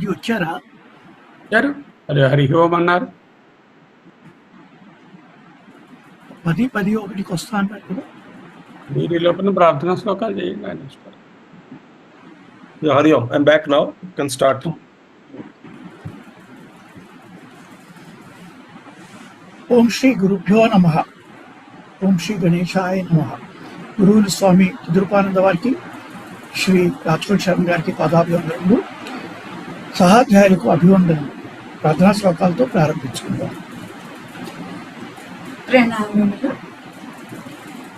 స్వామీజీ వచ్చారా? వచ్చారు. అది హరి ఓం అన్నారు. 10:11కి వస్తా అన్నారు కదా. మీరు ఈ లోపల ప్రార్థనా శ్లోకాలు చేయండి. ఆయన ఇష్టం. Hari Om. I'm back now. You can start. ఓం శ్రీ గురుభ్యో నమః. ఓం శ్రీ గణేశాయ నమః. గురువులు స్వామి దుర్పానంద వారికి, శ్రీ రాజకోటి శర్మ గారికి పాదాభివందనలు, సహాధ్యాయులకు అభివందనలు. ప్రార్థనా శ్లోకాలతో ప్రారంభించుకుందాం. ప్రణామములు.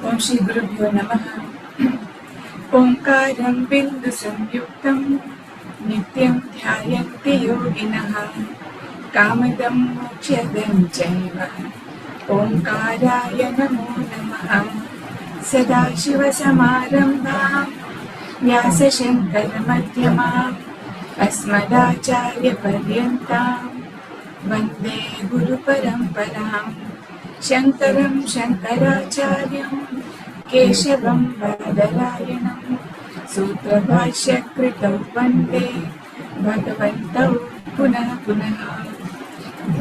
ఓం శ్రీ గురుభ్యో నమః. ఓంకారం బిందు సంయుక్తం నిత్యం ధ్యాయంతి యోగినః కామదం మోక్షదం చైవ ఓంకారాయ నమో నమః. సదాశివసమారంభాం వ్యాసశంకరమధ్యమాం అస్మదాచార్యపర్యంతాం వందే గురుపరంపరాం. శంకరం శంకరాచార్యం కేశవం బాదరాయణం సూత్రభాష్యకృతౌ వందే భగవంతౌ పునః పునః.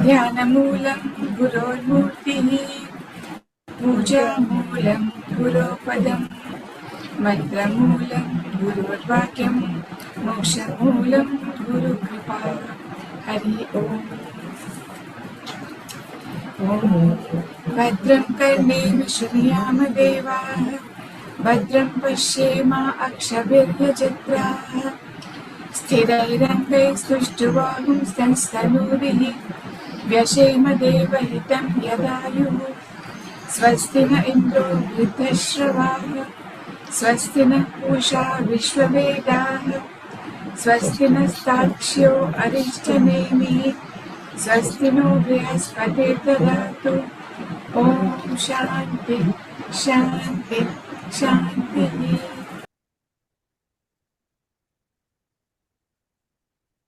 ధ్యానమూలం గురోర్మూర్తిః పూజామూలం గురోపదం మంత్రమూలం గురోర్వాక్యం మోక్షమూలం గురుకృపా. హరి ఓం. భద్రం కర్ణేమి శృణుయామ దేవాః భద్రం పశ్యేమ అక్షభిర్యజత్రాః స్థిరైరంగైస్తుష్టువాగుంస్తనూభిः వ్యశేమ దేవహితం యదాయుః. స్వస్తి న ఇంద్రో వృద్ధశ్రవాः స్వస్తి నః పూషా విశ్వవేదాः స్వస్తి నస్తాక్ష్యో అరిష్టనేమిः స్వస్తి నో బృహస్పతిర్దదాతు. ఓం శాంతి శాంతి శాంతి.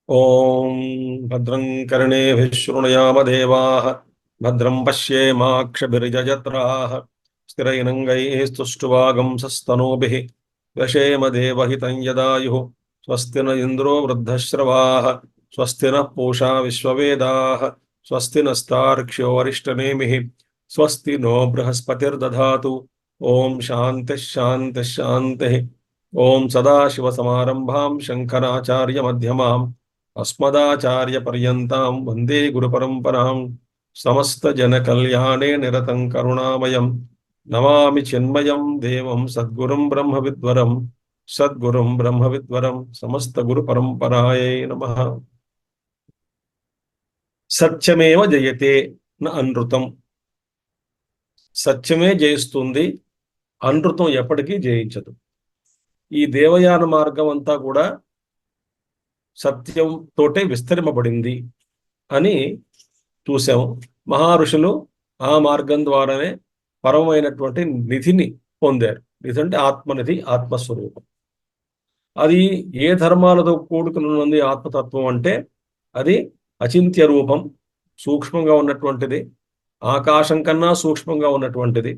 Om Bhadram Karneभिः Shrunuyama Devaः Bhadram Pashyemakshabhirjajatraः Sthirainangaiस्तुष्टुवागं सस्तनूभिः व्यशेम देवहितं यदायुः. स्वस्ति न इन्द्रो वृद्धश्रवाः स्वस्ति नः पूषा विश्ववेदाः स्वस्ति नस्तार्क्ष्यो अरिष्टनेमिः स्वस्ति नो बृहस्पतिर्दधातु. ओम शान्तिः शान्तिः शान्तिः. ओम सदाशिवसमारम्भां शङ्कराचार्यमध्यमाम् अस्मदाचार्यपर्यन्तां वन्दे गुरुपरम्परां. समस्तजनकल्याणे निरतं करुणामयं नमामि चिन्मयं देवं सद्गुरुं ब्रह्मविद्वरं सद्गुरुं ब्रह्मविद्वरं समस्तगुरुपरम्परायै नमः. సత్యమేవ జయతే న అనృతం. సత్యమే జయిస్తుంది, అనృతం ఎప్పటికీ జయించదు. ఈ దేవయాన మార్గం అంతా కూడా సత్యంతోటే విస్తరింపబడింది అని చూసాం. మహర్షులు ఆ మార్గం ద్వారానే పరమైనటువంటి నిధిని పొందారు. నిధి అంటే ఆత్మనిధి, ఆత్మస్వరూపం. అది ఏ ధర్మాలతో కూడుకున్నది ఆత్మతత్వం అంటే అది అచింత్య రూపం, సూక్ష్మంగా ఉన్నటువంటిది, ఆకాశం కన్నా సూక్ష్మంగా ఉన్నటువంటిది.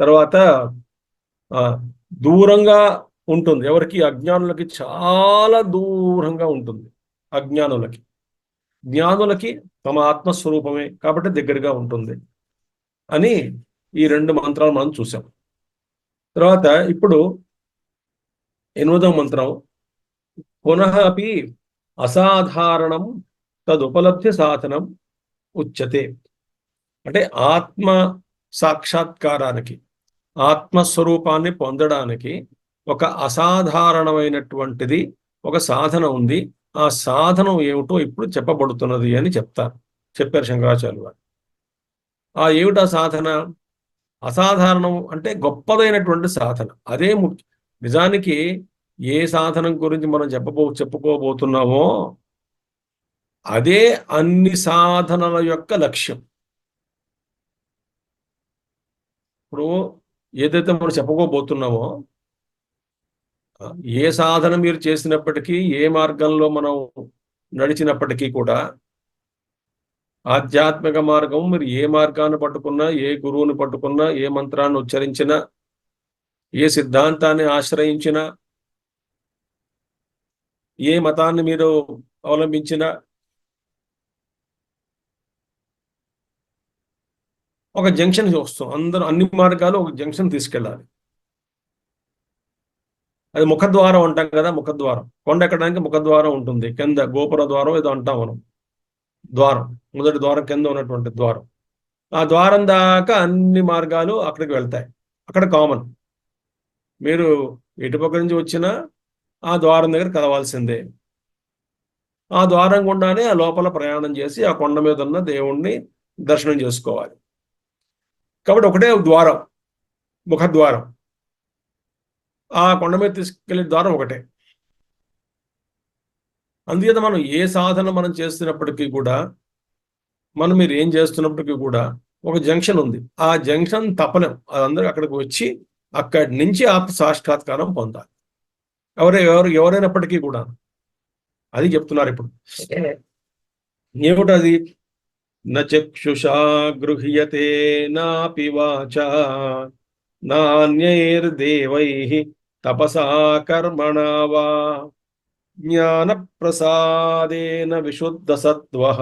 తర్వాత దూరంగా ఉంటుంది. ఎవరికి? అజ్ఞానులకి చాలా దూరంగా ఉంటుంది. అజ్ఞానులకి, జ్ఞానులకి తమ ఆత్మస్వరూపమే కాబట్టి దగ్గరగా ఉంటుంది అని ఈ రెండు మంత్రాలు మనం చూసాం. తర్వాత ఇప్పుడు 8వ మంత్రం, పునః అపి అసాధారణం తదుపలబ్ధి సాధనం ఉచ్యతే. అంటే ఆత్మ సాక్షాత్కారానికి, ఆత్మస్వరూపాన్ని పొందడానికి ఒక అసాధారణమైనటువంటిది ఒక సాధన ఉంది. ఆ సాధనం ఏమిటో ఇప్పుడు చెప్పబడుతున్నది అని చెప్పారు శంకరాచార్యులు వారు. ఆ ఏమిటా సాధన? అసాధారణం అంటే గొప్పదైనటువంటి సాధన. అదే ముఖ్యం. నిజానికి ఏ సాధనం గురించి మనం చెప్పుకోబోతున్నామో అదే అన్ని సాధనల యొక్క లక్ష్యం. ఇప్పుడు ఏదైతే మనం చెప్పుకోబోతున్నామో, ఏ సాధన మీరు చేసినప్పటికీ, ఏ మార్గంలో మనం నడిచినప్పటికీ కూడా, ఆధ్యాత్మిక మార్గం మీరు ఏ మార్గాన్ని పట్టుకున్నా, ఏ గురువుని పట్టుకున్నా, ఏ మంత్రాన్ని ఉచ్చరించినా, ఏ సిద్ధాంతాన్ని ఆశ్రయించినా, ఏ మతాన్ని మీరు అవలంబించిన ఒక జంక్షన్ వస్తాం. అందరూ అన్ని మార్గాలు ఒక జంక్షన్ తీసుకెళ్ళాలి. అది ముఖద్వారం అంటాం కదా, ముఖద్వారం. కొండ ఎక్కడానికి ముఖద్వారం ఉంటుంది, కింద గోపుర ద్వారం ఏదో అంటాం మనం. ద్వారం, మొదటి ద్వారం కింద ఉన్నటువంటి ద్వారం. ఆ ద్వారం దాకా అన్ని మార్గాలు అక్కడికి వెళ్తాయి. అక్కడ కామన్. మీరు ఎటుపక్క నుంచి వచ్చినా ఆ ద్వారం దగ్గర కలవాల్సిందే. ఆ ద్వారం గుండానే ఆ లోపల ప్రయాణం చేసి ఆ కొండ మీద ఉన్న దేవుణ్ణి దర్శనం చేసుకోవాలి. కాబట్టి ఒకటే ద్వారం, ముఖద్వారం. ఆ కొండ మీద తీసుకెళ్లే ద్వారం ఒకటే. అందుచేత మనం ఏ సాధన మనం చేస్తున్నప్పటికీ కూడా, మీరు ఏం చేస్తున్నప్పటికీ కూడా ఒక జంక్షన్ ఉంది. ఆ జంక్షన్ తపనం అదందరూ అక్కడికి వచ్చి అక్కడి నుంచి ఆత్మ సాక్షాత్కారం పొందాలి. ఎవరైనప్పటికీ కూడా అది చెప్తున్నారు ఇప్పుడు. ఏమిటది? నచక్షుషా గృహ్యతే నాపి వాచా నాన్యైర్దేవైః తపసా కర్మణా వా జ్ఞాన ప్రసాదేన విశుద్ధ సత్వః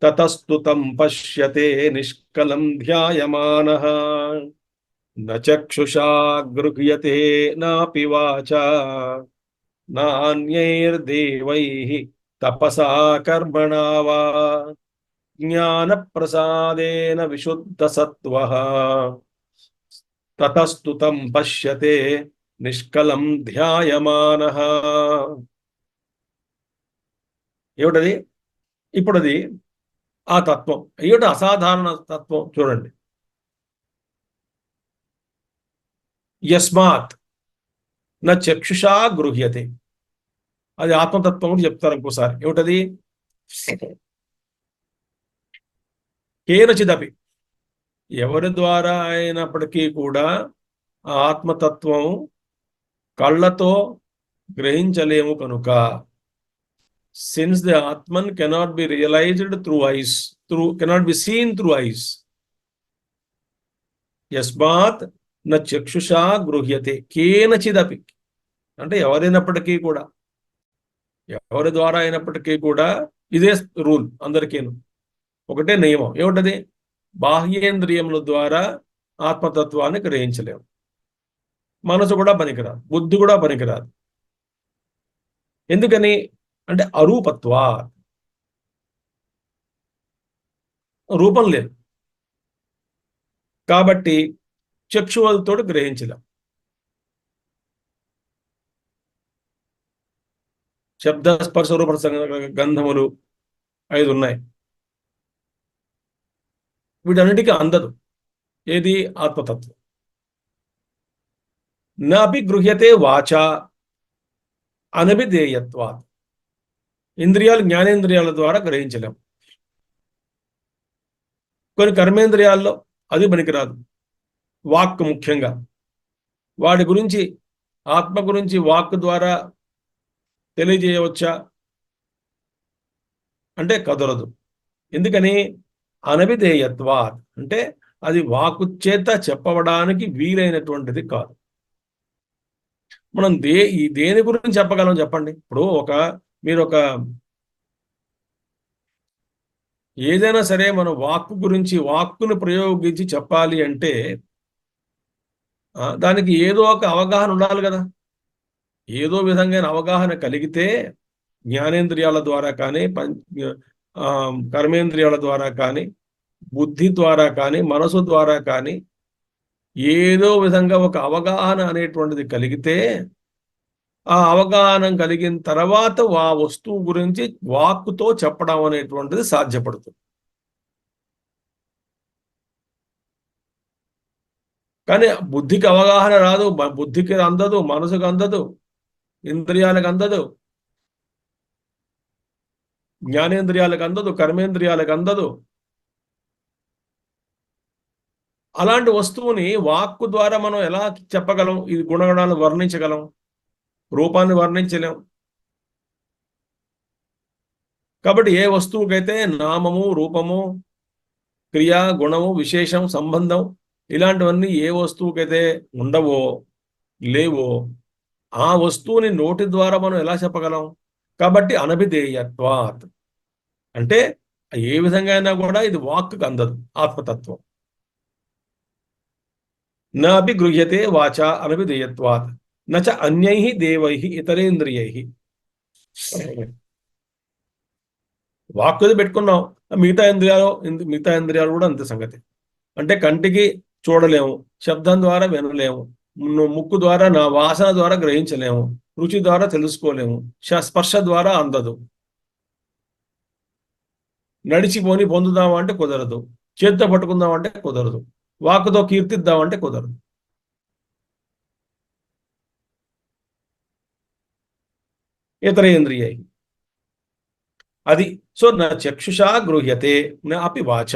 తతస్తు తం పశ్యతే నిష్కలం ధ్యాయమానః. నచక్షుషా గృహ్యతే నాపి వాచా నాన్యైర్దేవైః తపసా కర్మణా వా జ్ఞాన ప్రసాదేన విశుద్ధ సత్వః తతస్తు తం పశ్యతే నిష్కలం ధ్యాయమానః. ఏమిటది? ఇప్పుడు అది ఆ తత్వం. ఏమిటి అసాధారణ తత్వం? చూడండి. యస్మాత్ నా చక్షుషా గృహ్యతే. అది ఆత్మతత్వం కూడా చెప్తారు ఇంకోసారి. ఏమిటది? కేనచిదపి, ఎవరి ద్వారా అయినప్పటికీ కూడా ఆ ఆత్మతత్వం కళ్ళతో గ్రహించలేము కనుక, since the atman cannot be realised through eyes, cannot be seen through eyes. యస్మాత్ న చక్షుషా గృహ్యతే కేనచిదపి, అంటే ఎవరైనప్పటికీ కూడా, ఎవరి ద్వారా అయినప్పటికీ కూడా ఇదే రూల్ అందరికీను. ఒకటే నియమం. ఏమిటది? బాహ్యేంద్రియముల ద్వారా ఆత్మతత్వాన్ని గ్రహించలేము. మనసు కూడా పనికిరాదు, బుద్ధి కూడా పనికిరాదు. ఎందుకని అంటే అరూపత్వా, రూపం లేదు కాబట్టి చక్షువులతో గ్రహించలేం. శబ్ద స్పర్శ రూప గంధములు 5 ఉన్నాయి. వీటన్నిటికీ అందదు. ఏది? ఆత్మతత్వం. నాపి గృహ్యతే వాచా అనభిధేయత్వా, ఇంద్రియాలు జ్ఞానేంద్రియాల ద్వారా గ్రహించలేం. కొన్ని కర్మేంద్రియాల్లో అది పనికిరాదు. వాక్ ముఖ్యంగా, వాడి గురించి, ఆత్మ గురించి వాక్ ద్వారా తెలియజేయవచ్చా అంటే కుదరదు. ఎందుకని? అనభిధేయత్వా, అంటే అది వాకు చేత చెప్పవడానికి వీలైనటువంటిది కాదు. మనం దేని గురించి చెప్పగలం చెప్పండి? ఇప్పుడు మీరు ఏదైనా సరే మనం వాక్కు గురించి, వాక్కును ప్రయోగించి చెప్పాలి అంటే దానికి ఏదో ఒక అవగాహన ఉండాలి కదా. ఏదో విధంగా అవగాహన కలిగితే జ్ఞానేంద్రియాల ద్వారా కానీ, కర్మేంద్రియాల ద్వారా కానీ, బుద్ధి ద్వారా కానీ, మనసు ద్వారా కానీ ఏదో విధంగా ఒక అవగాహన అనేటువంటిది కలిగితే, ఆ అవగాహన కలిగిన తర్వాత ఆ వస్తువు గురించి వాక్కుతో చెప్పడం అనేటువంటిది సాధ్యపడుతుంది. కానీ బుద్ధికి అవగాహన రాదు, బుద్ధికి అందదు, మనసుకు అందదు, ఇంద్రియాలకు అందదు, జ్ఞానేంద్రియాలకు అందదు, కర్మేంద్రియాలకు అందదు. అలాంటి వస్తువుని వాక్కు ద్వారా మనం ఎలా చెప్పగలం? ఇది గుణగణాలను వర్ణించగలం, రూపాన్ని వర్ణించలేం. కాబట్టి ఏ వస్తువుకైతే నామము, రూపము, క్రియ, గుణము, విశేషం, సంబంధం ఇలాంటివన్నీ ఏ వస్తువుకైతే ఉండవో, లేవో, ఆ వస్తువుని నోటి ద్వారా మనం ఎలా చెప్పగలం? కాబట్టి అనభిధేయత్వాత్ అంటే ఏ విధంగా అయినా కూడా ఇది వాక్కు అందదు ఆత్మతత్వం. నాపి గృహ్యతే వాచ అనభిధేయత్వాత్ నచ అన్యై దేవై ఇతరేంద్రియై. వాక్కుది పెట్టుకున్నాం, మిగతా ఇంద్రియాలు కూడా అంతే సంగతి. అంటే కంటికి చూడలేము, శబ్దం ద్వారా వినలేము, ముక్కు ద్వారా నా వాసన ద్వారా గ్రహించలేము, రుచి ద్వారా తెలుసుకోలేము, స్పర్శ ద్వారా అందదు. నడిచిపోని పొందుదామంటే కుదరదు, చేత్తో పట్టుకుందామంటే కుదరదు, వాక్కుతో కీర్తిద్దామంటే కుదరదు. ఇతరేంద్రియై అది. సో నా చక్షుషా గృహ్యతే నా అపి వాచ.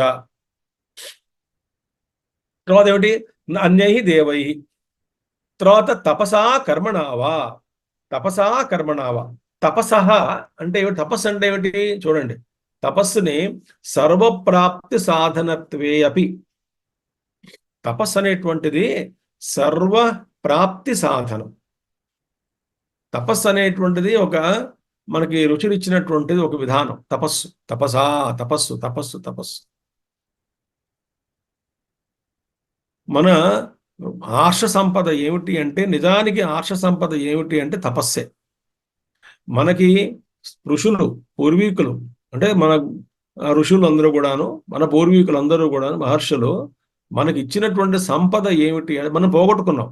తర్వాత ఏమిటి? అన్యై దేవై. తర్వాత తపసా కర్మణావా. తపసా కర్మణావా. తపసః అంటే ఏమిటి? తపస్సు అంటే ఏమిటి చూడండి. తపస్సుని సర్వప్రాప్తి సాధనత్వే అపి. తపస్సు అనేటువంటిది సర్వప్రాప్తి సాధనం. తపస్సు అనేటువంటిది ఒక మనకి రుచినిచ్చినటువంటిది ఒక విధానం. తపస్సు, తపసా, తపస్సు, తపస్సు, తపస్సు. మన ఆర్ష సంపద ఏమిటి అంటే, నిజానికి ఆర్ష సంపద ఏమిటి అంటే తపస్సే. మనకి ఋషులు, పూర్వీకులు అంటే మన ఋషులందరూ కూడాను, మన పూర్వీకులందరూ కూడాను, మహర్షులు మనకి ఇచ్చినటువంటి సంపద ఏమిటి అంటే మనం పోగొట్టుకున్నాం.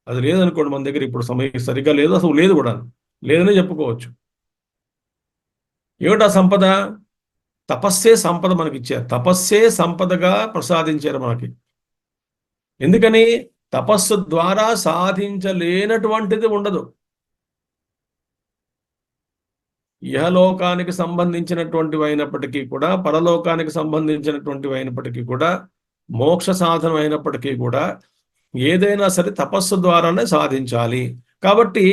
అది లేదనుకోండి మన దగ్గర ఇప్పుడు సమయం సరిగ్గా లేదు, అసలు లేదు కూడా, లేదనే చెప్పుకోవచ్చు. ఏమిటా సంపద? తపస్సే సంపద మనకి ఇచ్చారు. తపస్సే సంపదగా ప్రసాదించారు మనకి. ఎందుకని? తపస్సు ద్వారా సాధించలేనటువంటిది ఉండదు. ఇహలోకానికి సంబంధించినటువంటివి అయినప్పటికీ కూడా, పరలోకానికి సంబంధించినటువంటివి అయినప్పటికీ కూడా, మోక్ష సాధనం అయినప్పటికీ కూడా ఏదైనా సరే తపస్సు ద్వారానే సాధించాలి. కాబట్టి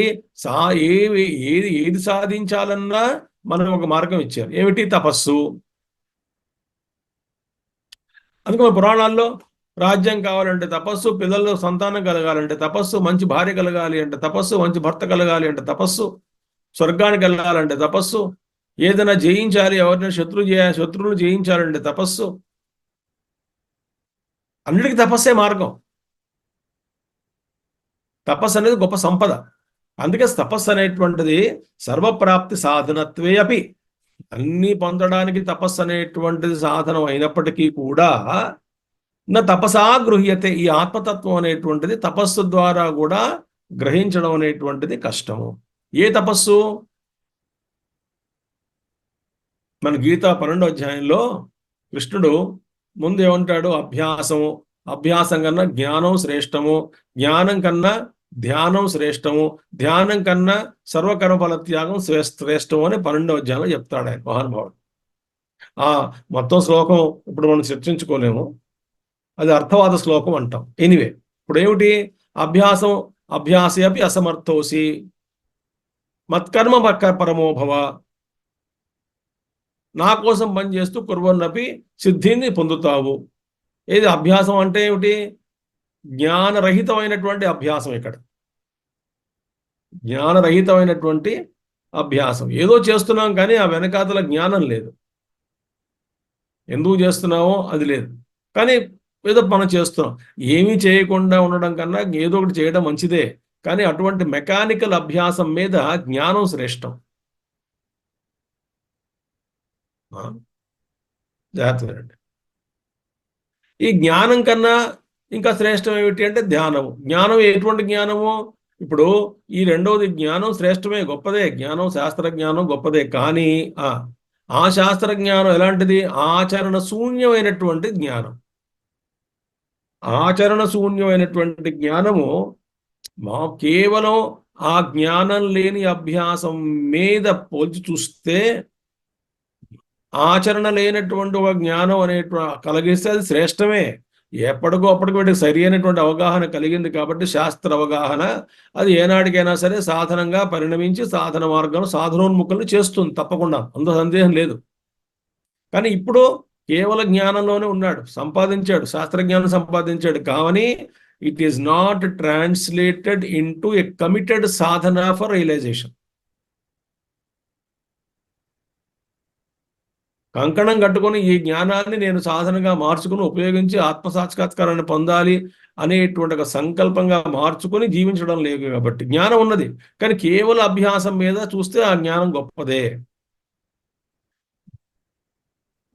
ఏది సాధించాలన్నా మనం ఒక మార్గం ఇచ్చారు. ఏమిటి? తపస్సు. అందుకే మన పురాణాల్లో రాజ్యం కావాలంటే తపస్సు, పిల్లలు సంతానం కలగాలంటే తపస్సు, మంచి భార్య కలగాలి అంటే తపస్సు, మంచి భర్త కలగాలి అంటే తపస్సు, స్వర్గానికి వెళ్ళాలంటే తపస్సు, ఏదైనా జయించాలి, ఎవరినైనా శత్రువులు జయించాలంటే తపస్సు. అన్నిటికీ తపస్సే మార్గం. తపస్సు అనేది గొప్ప సంపద. అందుకే తపస్సు అనేటువంటిది సర్వప్రాప్తి సాధనత్వే అపి. అన్నీ పొందడానికి తపస్సు అనేటువంటిది సాధనం అయినప్పటికీ కూడా నా తపసా గృహ్యతే. ఈ ఆత్మతత్వం అనేటువంటిది తపస్సు ద్వారా కూడా గ్రహించడం అనేటువంటిది కష్టము. ఏ తపస్సు? మన గీత 12వ అధ్యాయంలో కృష్ణుడు ముందు ఏమంటాడు? అభ్యాసము, అభ్యాసం కన్నా జ్ఞానం శ్రేష్టము, జ్ఞానం కన్నా ధ్యానం శ్రేష్టము, ధ్యానం కన్నా సర్వకర్మఫల త్యాగం శ్రేష్టం అని 12వ అధ్యాయంలో చెప్తాడు ఆయన మహానుభావుడు. మొత్తం శ్లోకం ఇప్పుడు మనం చర్చించుకోలేము, అది అర్థవాద శ్లోకం అంటాం. ఎనీవే, ఇప్పుడు ఏమిటి? అభ్యాసం అభ్యాసే అపి అసమర్థోసి మత్కర్మ పరమోభవ. నా కోసం పనిచేస్తూ కుర్వన్నపి సిద్ధిని పొందుతావు. ఏది అభ్యాసం అంటే ఏమిటి? జ్ఞానరహితమైనటువంటి అభ్యాసం. ఇక్కడ జ్ఞానరహితమైనటువంటి అభ్యాసం. ఏదో చేస్తున్నాం కానీ ఆ వెనకాతల జ్ఞానం లేదు. ఎందుకు చేస్తున్నామో అది లేదు, కానీ ఏదో మనం చేస్తున్నాం. ఏమీ చేయకుండా ఉండడం కన్నా ఏదో ఒకటి చేయడం మంచిదే, కానీ అటువంటి మెకానికల్ అభ్యాసం మీద జ్ఞానం శ్రేష్టం. జాగ్రత్త. ఈ జ్ఞానం కన్నా ఇంకా శ్రేష్టం ఏమిటి అంటే ధ్యానము. జ్ఞానం ఎటువంటి జ్ఞానము? ఇప్పుడు ఈ రెండవది జ్ఞానం శ్రేష్టమే, గొప్పదే. జ్ఞానం శాస్త్ర జ్ఞానం గొప్పదే, కానీ ఆ శాస్త్ర జ్ఞానం ఎలాంటిది? ఆచరణ శూన్యమైనటువంటి జ్ఞానం. ఆచరణ శూన్యమైనటువంటి జ్ఞానము కేవలం ఆ జ్ఞానం లేని అభ్యాసం మీద పోల్చి చూస్తే, ఆచరణ లేనటువంటి ఒక జ్ఞానం కలిగిస్తే అది శ్రేష్టమే. ఎప్పటికో అప్పటికి వీటికి సరి అయినటువంటి అవగాహన కలిగింది కాబట్టి శాస్త్ర అవగాహన అది ఏనాటికైనా సరే సాధనంగా పరిణమించి సాధన మార్గంలో సాధనోన్ముఖులను చేస్తుంది తప్పకుండా, అందులో సందేహం లేదు. కానీ ఇప్పుడు కేవల జ్ఞానంలోనే ఉన్నాడు, సంపాదించాడు, శాస్త్రజ్ఞానం సంపాదించాడు, కానీ it is not translated into a committed sadhana for realisation. కంకణం కట్టుకొని ఈ జ్ఞానాన్ని నేను సాధనగా మార్చుకుని ఉపయోగించి ఆత్మసాక్షాత్కారాన్ని పొందాలి అనేటువంటి ఒక సంకల్పంగా మార్చుకొని జీవించడం లేదు కాబట్టి జ్ఞానం ఉన్నది. కానీ కేవలం అభ్యాసం మీద చూస్తే ఆ జ్ఞానం గొప్పదే.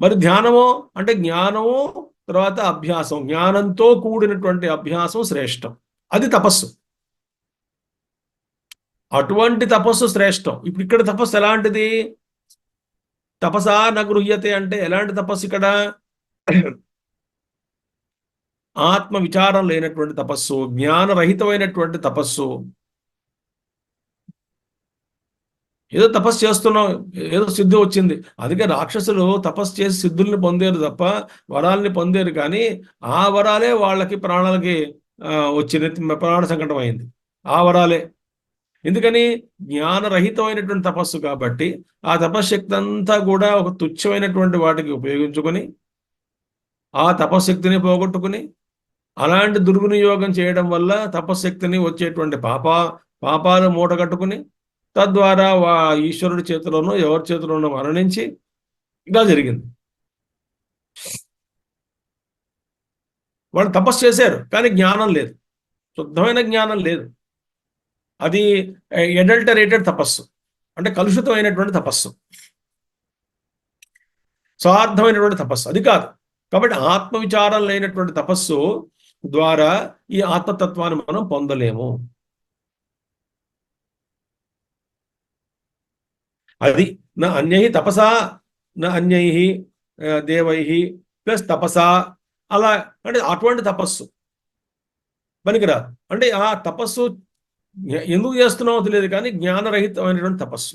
మరి ధ్యానము అంటే జ్ఞానము తర్వాత అభ్యాసం, జ్ఞానంతో కూడినటువంటి అభ్యాసం శ్రేష్టం. అది తపస్సు. అటువంటి తపస్సు శ్రేష్టం. ఇప్పుడు ఇక్కడ తపస్సు ఎలాంటిది? తపసా నగృహ్యతే అంటే ఎలాంటి తపస్సు ఇక్కడ? ఆత్మ విచారం లేనటువంటి తపస్సు, జ్ఞానరహితమైనటువంటి తపస్సు. ఏదో తపస్సు చేస్తున్నాం, ఏదో సిద్ధి వచ్చింది. అందుకే రాక్షసులు తపస్సు చేసి సిద్ధుల్ని పొందేరు తప్ప వరాల్ని పొందేరు. కానీ ఆ వరాలే వాళ్ళకి ప్రాణాలకి వచ్చిన ప్రాణ సంకటం అయింది. ఆ వరాలే. ఎందుకని? జ్ఞానరహితమైనటువంటి తపస్సు కాబట్టి ఆ తపశ్శక్తి అంతా కూడా ఒక తుచ్చమైనటువంటి వాటికి ఉపయోగించుకొని ఆ తపశ్శక్తిని పోగొట్టుకుని అలాంటి దుర్వినియోగం చేయడం వల్ల తపశ్శక్తిని వచ్చేటువంటి పాపాలు మూట కట్టుకుని తద్వారా ఈశ్వరుడి చేతిలోనో ఎవరి చేతిలోనో మరణించి ఇలా జరిగింది. వాళ్ళు తపస్సు చేశారు కానీ జ్ఞానం లేదు, శుద్ధమైన జ్ఞానం లేదు. అది ఎడల్టరేటెడ్ తపస్సు, అంటే కలుషితమైనటువంటి తపస్సు, స్వార్థమైనటువంటి తపస్సు. అది కాదు. కాబట్టి ఆత్మవిచారం లేనటువంటి తపస్సు ద్వారా ఈ ఆత్మతత్వాన్ని మనం పొందలేము. అది నా అన్యై తపసా నా అన్యై దేవై ప్లస్ తపసా, అలా అంటే అటువంటి తపస్సు పనికిరాదు. అంటే ఆ తపస్సు ఎందుకు చేస్తున్నామో తెలియదు కానీ జ్ఞానరహితమైనటువంటి తపస్సు.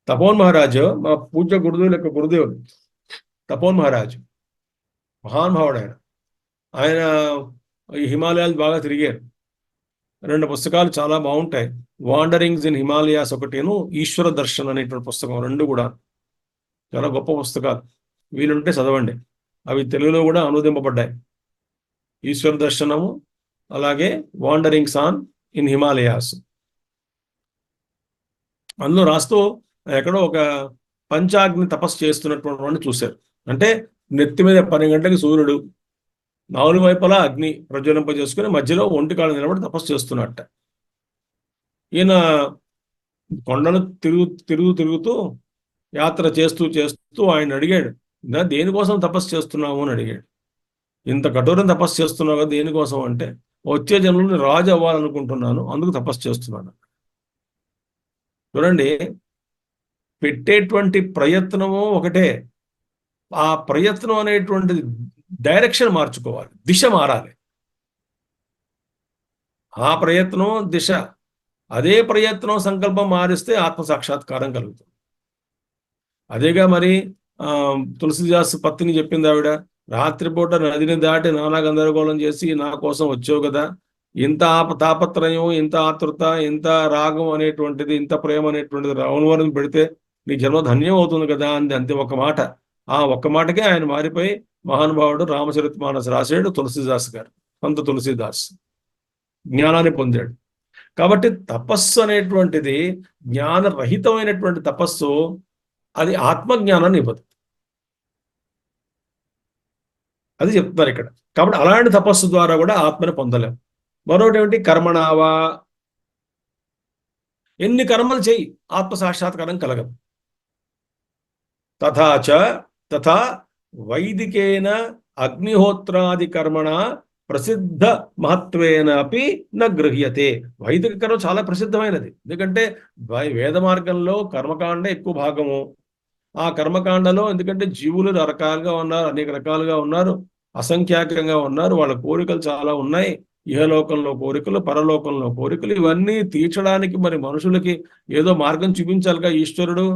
తపోన్ మహారాజు, మా పూజ్య గురుదేవుల యొక్క గురుదేవుడు తపోన్ మహారాజు, మహానుభావుడు ఆయన ఈ హిమాలయాలు బాగా తిరిగారు. 2 పుస్తకాలు చాలా బాగుంటాయి. వాండరింగ్స్ ఇన్ హిమాలయాస్ ఒకటేను, ఈశ్వర దర్శన్ అనేటువంటి పుస్తకం. 2 కూడా చాలా గొప్ప పుస్తకాలు. వీలుంటే చదవండి. అవి తెలుగులో కూడా అనువదింపబడ్డాయి. ఈశ్వర దర్శనము, అలాగే వాండరింగ్స్ ఇన్ హిమాలయాస్. అందులో రాస్తూ ఎక్కడో ఒక పంచాగ్ని తపస్సు చేస్తున్నటువంటి వాడిని చూశారు. అంటే నెత్తి మీద 12 గంటలకి సూర్యుడు, 4 వైపులా అగ్ని ప్రజ్వలింపజేసుకుని మధ్యలో ఒంటికాళ్ళు నిలబడి తపస్సు చేస్తున్నట్ట. ఈయన కొండను తిరుగుతూ యాత్ర చేస్తూ ఆయన అడిగాడు, నా దేనికోసం తపస్సు చేస్తున్నావు అని అడిగాడు. ఇంత కఠోరం తపస్సు చేస్తున్నావు కదా, దేనికోసం అంటే వచ్చే జన్మలో రాజు అవ్వాలనుకుంటున్నాను, అందుకు తపస్సు చేస్తున్నాను. చూడండి, పెట్టేటువంటి ప్రయత్నము ఒకటే, ఆ ప్రయత్నం అనేటువంటి డైరెక్షన్ మార్చుకోవాలి, దిశ మారాలి. ఆ ప్రయత్నం దిశ, అదే ప్రయత్నం సంకల్పం మారిస్తే ఆత్మ సాక్షాత్కారం కలుగుతుంది. అదేగా మరి తులసిదాస్ పత్ని చెప్పింది ఆవిడ, రాత్రిపూట నదిని దాటి నానా గందరగోళం చేసి నా కోసం వచ్చావు కదా, ఇంత తాపత్రయం, ఇంత ఆతృత, ఇంత రాగం అనేటువంటిది, ఇంత ప్రేమ అనేటువంటిది రావణవరం పెడితే నీ జన్మ ధన్యం అవుతుంది కదా అంది. అంతే ఒక్క మాట. ఆ ఒక్క మాటకే ఆయన మారిపోయి మహానుభావుడు రామచరితమానస్ రాశాడు తులసిదాస్ గారు, సంత తులసిదాస్. జ్ఞానాన్ని పొందాడు. కాబట్టి తపస్సు అనేటువంటిది జ్ఞానరహితమైనటువంటి తపస్సు, అది ఆత్మజ్ఞానాన్ని ఇవ్వదు. అది చెప్తున్నారు ఇక్కడ. కాబట్టి అలాంటి తపస్సు ద్వారా కూడా ఆత్మని పొందలేం. మరొకటి ఏమిటి? కర్మణావా, ఎన్ని కర్మలు చేయి ఆత్మ సాక్షాత్కారం కలగదు. తథా వైదికేన అగ్నిహోత్రాది కర్మణ ప్రసిద్ధ మహత్వేన అపి న గృహ్యతే. వైదిక కర్మ చాలా ప్రసిద్ధమైనది. ఎందుకంటే వేద మార్గంలో కర్మకాండ ఎక్కువ భాగము. ఆ కర్మకాండలో ఎందుకంటే జీవులు రకరకాలుగా ఉన్నారు, అనేక రకాలుగా ఉన్నారు, అసంఖ్యాకంగా ఉన్నారు, వాళ్ళ కోరికలు చాలా ఉన్నాయి. ఇహలోకంలో కోరికలు, పరలోకంలో కోరికలు, ఇవన్నీ తీర్చడానికి మరి మనుషులకి ఏదో మార్గం చూపించాలిగా ఈశ్వరుడు.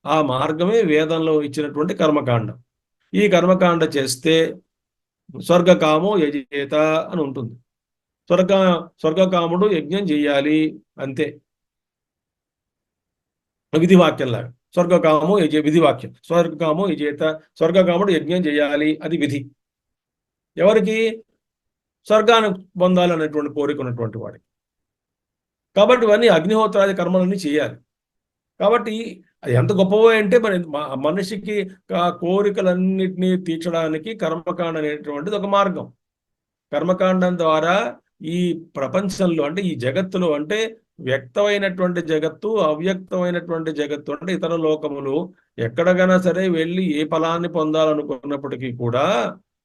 ఆ మార్గమే వేదంలో ఇచ్చినటువంటి కర్మకాండ. ఈ కర్మకాండ చేస్తే స్వర్గకామో యజేత అని ఉంటుంది. స్వర్గకాముడు యజ్ఞం చెయ్యాలి, అంతే. విధివాక్యంలాగా స్వర్గకామో విధివాక్యం. స్వర్గకామో యజేత, స్వర్గకాముడు యజ్ఞం చేయాలి, అది విధి. ఎవరికి? స్వర్గాన్ని పొందాలనేటువంటి కోరిక ఉన్నటువంటి వాడికి. కాబట్టి ఇవన్నీ అగ్నిహోత్రాది కర్మలన్నీ చేయాలి. కాబట్టి అది ఎంత గొప్పవో అంటే మరి మనిషికి కోరికలన్నిటినీ తీర్చడానికి కర్మకాండ అనేటువంటిది ఒక మార్గం. కర్మకాండం ద్వారా ఈ ప్రపంచంలో అంటే ఈ జగత్తులో అంటే వ్యక్తమైనటువంటి జగత్తు, అవ్యక్తమైనటువంటి జగత్తు అంటే ఇతర లోకములు ఎక్కడికైనా సరే వెళ్ళి ఏ ఫలాన్ని పొందాలనుకున్నప్పటికీ కూడా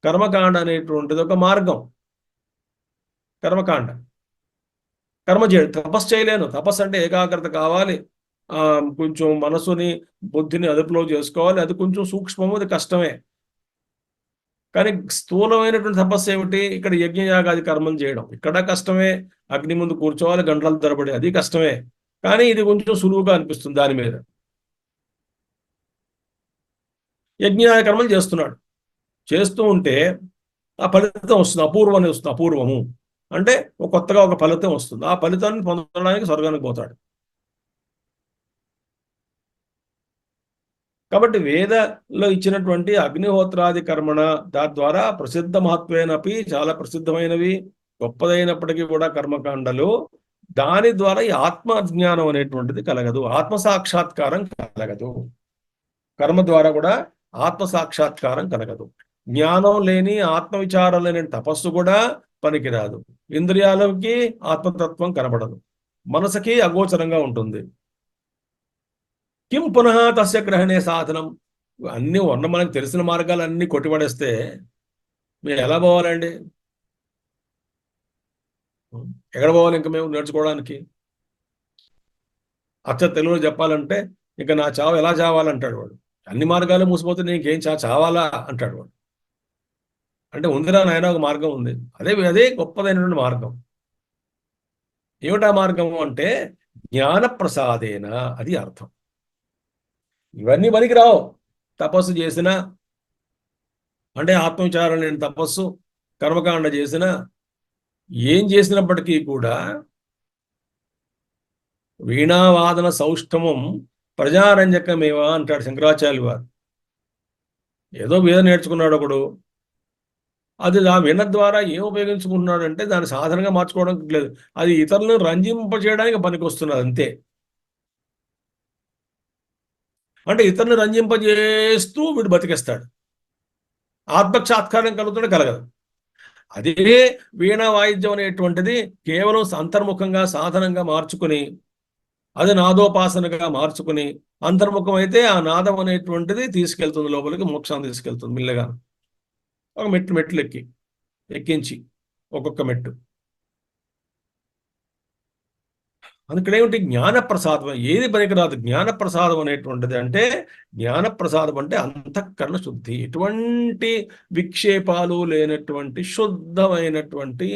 కర్మకాండ అనేటువంటిది ఒక మార్గం. కర్మకాండ కర్మ చేయడం, తపస్సు చేయలేను. తపస్సు అంటే ఏకాగ్రత కావాలి, కొంచెం మనసుని బుద్ధిని అదుపులో చేసుకోవాలి. అది కొంచెం సూక్ష్మము, అది కష్టమే. కానీ స్థూలమైనటువంటి తపస్సు ఏమిటి? ఇక్కడ యజ్ఞయాగాది కర్మలు చేయడం, ఇక్కడ కష్టమే. అగ్ని ముందు కూర్చోవాలి గంటల తరబడి, అది కష్టమే. కానీ ఇది కొంచెం సులువుగా అనిపిస్తుంది దాని మీద. యజ్ఞయాగ కర్మలు చేస్తున్నాడు, చేస్తూ ఉంటే ఆ ఫలితం వస్తుంది. అపూర్వం అనేది వస్తుంది. అపూర్వము అంటే కొత్తగా ఒక ఫలితం వస్తుంది. ఆ ఫలితాన్ని పొందడానికి స్వర్గానికి పోతాడు. కాబట్టి వేదలో ఇచ్చినటువంటి అగ్నిహోత్రాది కర్మణ దాని ద్వారా ప్రసిద్ధ మహత్వేనపి, చాలా ప్రసిద్ధమైనవి, గొప్పదైనప్పటికీ కూడా కర్మకాండలు, దాని ద్వారా ఈ ఆత్మజ్ఞానం అనేటువంటిది కలగదు, ఆత్మ సాక్షాత్కారం కలగదు. కర్మ ద్వారా కూడా ఆత్మ సాక్షాత్కారం కలగదు. జ్ఞానం లేని, ఆత్మవిచారం లేని తపస్సు కూడా పనికిరాదు. ఇంద్రియాలకి ఆత్మతత్వం కనబడదు, మనసుకి అగోచరంగా ఉంటుంది. కిం పునః తస్య గ్రహణే సాధనం. అన్ని మనకు తెలిసిన మార్గాలన్నీ కొట్టిపడేస్తే మీరు ఎలా పోవాలండి? ఎక్కడ పోవాలి ఇంకా మేము నేర్చుకోవడానికి? తెలుగులో చెప్పాలంటే ఇక నా చావు ఎలా చావాలంటాడు వాడు. అన్ని మార్గాలు మూసిపోతే నీకేం చావాలా అంటాడు వాడు. అంటే ఉందిరా నాయన, ఒక మార్గం ఉంది, అదే గొప్పదైనటువంటి మార్గం. ఏమిటా మార్గము అంటే జ్ఞానప్రసాదేన, అది అర్థం. ఇవన్నీ పనికి రావు. తపస్సు చేసిన అంటే ఆత్మవిచారం లేని తపస్సు, కర్మకాండ చేసిన, ఏం చేసినప్పటికీ కూడా వీణావాదన సౌష్ఠమం ప్రజారంజకమేవా అంటాడు శంకరాచార్యులు వారు. ఏదో వేదం నేర్చుకున్నాడు ఒకడు, అది ఆ విన్న ద్వారా ఏం ఉపయోగించుకుంటున్నాడు అంటే దాన్ని సాధనంగా మార్చుకోవడానికి లేదు, అది ఇతరులను రంజింపజేయడానికి పనికి వస్తున్నది అంతే. అంటే ఇతరులను రంజింపజేస్తూ వీడు బతికేస్తాడు, ఆత్మసాత్కారం కలుగుతుంటే కలగదు. అదే వీణా వాయిద్యం అనేటువంటిది కేవలం అంతర్ముఖంగా సాధనంగా మార్చుకుని, అది నాదోపాసనగా మార్చుకుని, అంతర్ముఖం అయితే ఆ నాదం అనేటువంటిది తీసుకెళ్తుంది లోపలికి, మోక్షాన్ని తీసుకెళ్తుంది మెల్లగా. ఒక మెట్లు ఎక్కించి ఒక్కొక్క మెట్టు. అందుకనేమిటి జ్ఞానప్రసాదం, ఏది పనికిరాదు. జ్ఞానప్రసాదం అనేటువంటిది అంటే, జ్ఞానప్రసాదం అంటే అంతఃకరణ శుద్ధి, ఎటువంటి విక్షేపాలు లేనటువంటి శుద్ధమైనటువంటి,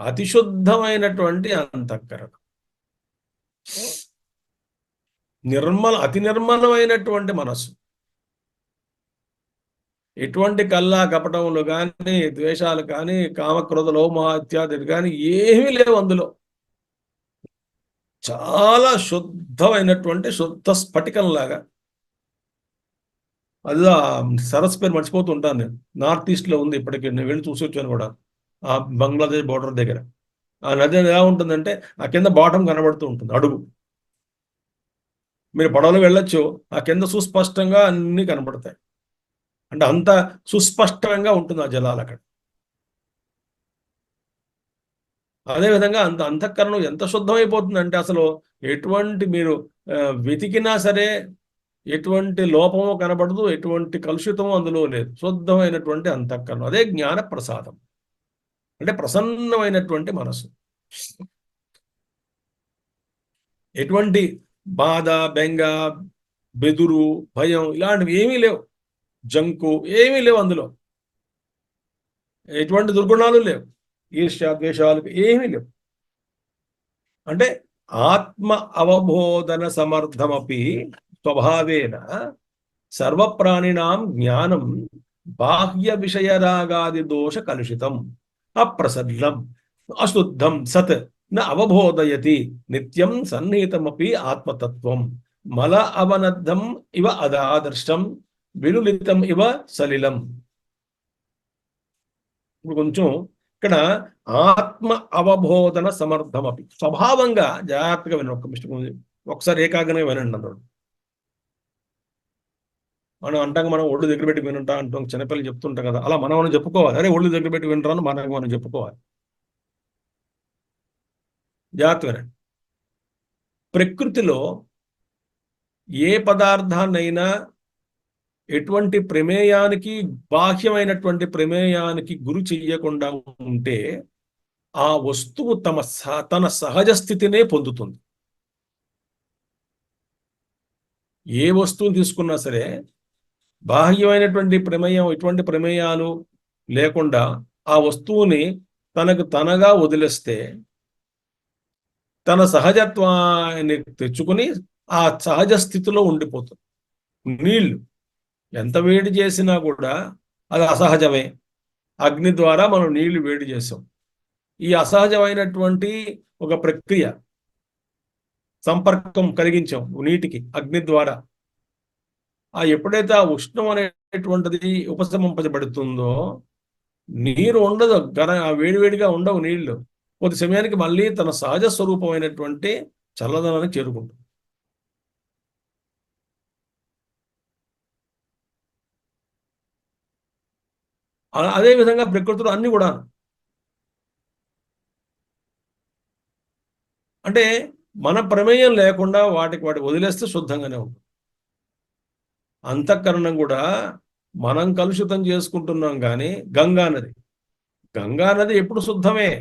అతిశుద్ధమైనటువంటి అంతఃకరణ, అతి నిర్మలమైనటువంటి మనస్సు. ఎటువంటి కల్లా కపటములు కానీ, ద్వేషాలు కానీ, కామక్రోధ లోమ ఇత్యాదులు కానీ ఏమీ లేవు అందులో. చాలా శుద్ధమైనటువంటి శుద్ధ స్ఫటికంలాగా. అది సరస్సు పేరు మర్చిపోతూ ఉంటాను నేను. నార్త్ ఈస్ట్లో ఉంది, ఇప్పటికీ నేను వెళ్ళి చూసి వచ్చాను కూడా, ఆ బంగ్లాదేశ్ బోర్డర్ దగ్గర. ఆ నది ఎలా ఉంటుందంటే ఆ కింద బాటం కనబడుతూ ఉంటుంది, అడుగు. మీరు పడవలో వెళ్ళొచ్చు, ఆ కింద సుస్పష్టంగా అన్నీ కనబడతాయి. అంటే అంత సుస్పష్టంగా ఉంటుంది ఆ జలాలు అక్కడ. అదేవిధంగా అంతఃకరణం ఎంత శుద్ధమైపోతుందంటే అసలు ఎటువంటి మీరు వెతికినా సరే ఎటువంటి లోపము కనబడదు, ఎటువంటి కలుషితము అందులో లేదు. శుద్ధమైనటువంటి అంతఃకరణం, అదే జ్ఞాన ప్రసాదం అంటే ప్రసన్నమైనటువంటి మనసు. ఎటువంటి బాధ, బెంగ, బెదురు, భయం ఇలాంటివి ఏమీ లేవు. జంకు ఏమీ లేవు అందులో. ఎటువంటి దుర్గుణాలు లేవు, ఈర్ష్య ద్వేషాలు ఏమీ లేవు. అంటే ఆత్మ అవబోధన సమర్థమపి స్వభావేన సర్వప్రాణినాం జ్ఞానం బాహ్య విషయరాగాది దోష కలుషితం అప్రసన్నం అశుద్ధం సత్ న అవబోధయతి నిత్యం సన్నిహితమపి ఆత్మతత్వం మల అవనద్ధం ఇవ అదాదర్శం విలులితం ఇవ సలిలం. ఇప్పుడు కొంచెం ఇక్కడ ఆత్మ అవబోధన సమర్థమపి, స్వభావంగా జాగ్రత్తగా వినండి, ఒకసారి ఏకాగ్రంగా వినండి అందరూ. మనం అంటాం, మనం ఒళ్ళు దగ్గర పెట్టి వినుంటా అంటాం, చిన్నపిల్లలు చెప్తుంటాం కదా, అలా మనం చెప్పుకోవాలి. అరే ఒళ్ళు దగ్గర పెట్టి వినరాను మనం చెప్పుకోవాలి. జాగ్రత్తగా ప్రకృతిలో ఏ పదార్థాన్నైనా ఎటువంటి ప్రమేయానికి, బాహ్యమైనటువంటి ప్రమేయానికి గురి చెయ్యకుండా ఉంటే ఆ వస్తువు తన సహజ స్థితినే పొందుతుంది. ఏ వస్తువుని తీసుకున్నా సరే బాహ్యమైనటువంటి ప్రమేయం, ఎటువంటి ప్రమేయాలు లేకుండా ఆ వస్తువుని తనకు తనగా వదిలేస్తే తన సహజత్వాన్ని తెచ్చుకుని ఆ సహజ స్థితిలో ఉండిపోతుంది. నీళ్లు ఎంత వేడి చేసినా కూడా అది అసహజమే. అగ్ని ద్వారా మనం నీళ్లు వేడి చేసాం. ఈ అసహజమైనటువంటి ఒక ప్రక్రియ, సంపర్కం కలిగించాం నీటికి అగ్ని ద్వారా. ఎప్పుడైతే ఆ ఉష్ణం అనేటువంటిది ఉపశమింపబడుతుందో నీరు ఉండదు, వేడివేడిగా ఉండవు నీళ్లు. కొద్ది సమయానికి మళ్ళీ తన సహజ స్వరూపమైనటువంటి చల్లదనానికి చేరుకుంటుంది. అదే విధంగా ప్రకృతిలో అన్ని కూడా అంటే మన ప్రమేయం లేకుండా వాటి వదిలేస్తే శుద్ధంగానే ఉంటుంది. అంతఃకరణం కూడా మనం కలుషితం చేసుకుంటున్నాం. కానీ గంగా నది ఎప్పుడు శుద్ధమే,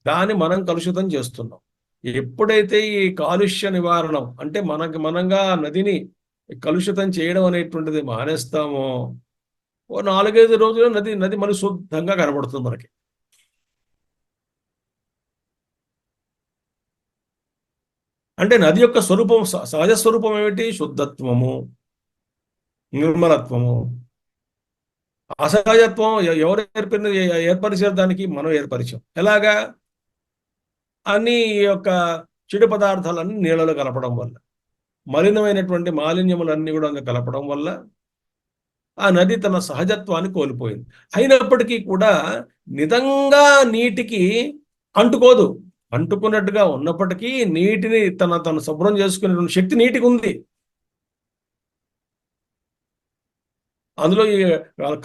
దాన్ని మనం కలుషితం చేస్తున్నాం. ఎప్పుడైతే ఈ కాలుష్య నివారణం అంటే మనంగా నదిని కలుషితం చేయడం అనేటువంటిది మానేస్తామో ఓ 4-5 రోజులు నది మరి శుద్ధంగా కనబడుతుంది మనకి. అంటే నది యొక్క స్వరూపం, సహజ స్వరూపం ఏమిటి? శుద్ధత్వము, నిర్మలత్వము. అసహజత్వం ఎవరు ఏర్పరిచారు? దానికి మనం ఏర్పరిచాం. ఎలాగా? అన్ని యొక్క చెడు పదార్థాలన్నీ నీళ్ళలో కలపడం వల్ల, మలినమైనటువంటి మాలిన్యములన్నీ కూడా కలపడం వల్ల ఆ నది తన సహజత్వాన్ని కోల్పోయింది. అయినప్పటికీ కూడా నిజంగా నీటికి అంటుకోదు. అంటుకున్నట్టుగా ఉన్నప్పటికీ నీటిని తను శుభ్రం చేసుకునేటువంటి శక్తి నీటికి ఉంది. అందులో ఈ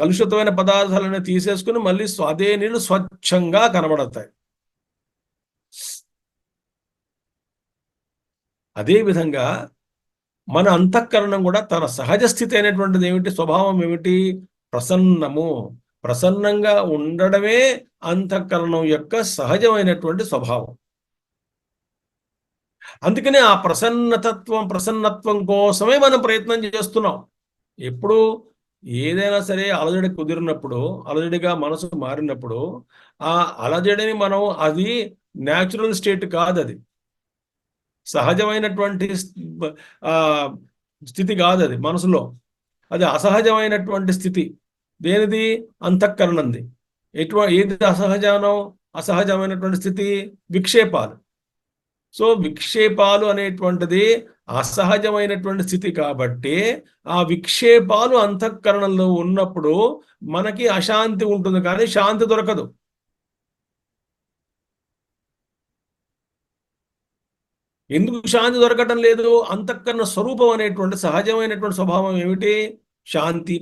కలుషితమైన పదార్థాలను తీసేసుకుని మళ్ళీ అదే నీళ్లు స్వచ్ఛంగా కనబడతాయి. అదేవిధంగా మన అంతఃకరణం కూడా తన సహజ స్థితి అయినటువంటిది ఏమిటి? స్వభావం ఏమిటి? ప్రసన్నంగా ఉండడమే అంతఃకరణం యొక్క సహజమైనటువంటి స్వభావం. అందుకనే ఆ ప్రసన్నత్వం కోసమే మనం ప్రయత్నం చేస్తున్నాం. ఎప్పుడు ఏదైనా సరే అలజడి కుదిరినప్పుడు, అలజడిగా మనసు మారినప్పుడు ఆ అలజడిని మనం, అది న్యాచురల్ స్టేట్ కాదు, అది సహజమైనటువంటి స్థితి కాదు, అది మనసులో అది అసహజమైనటువంటి స్థితి. దేనిది? అంతఃకరణంది. ఏది అసహజమైనటువంటి స్థితి? విక్షేపాలు. సో విక్షేపాలు అనేటువంటిది అసహజమైనటువంటి స్థితి కాబట్టి ఆ విక్షేపాలు అంతఃకరణంలో ఉన్నప్పుడు మనకి అశాంతి ఉంటుంది, కానీ శాంతి దొరకదు. ఎందుకు శాంతి దొరకటం లేదు? అంతఃకరణ స్వరూపం అనేటువంటి సహజమైనటువంటి స్వభావం ఏమిటి? శాంతి,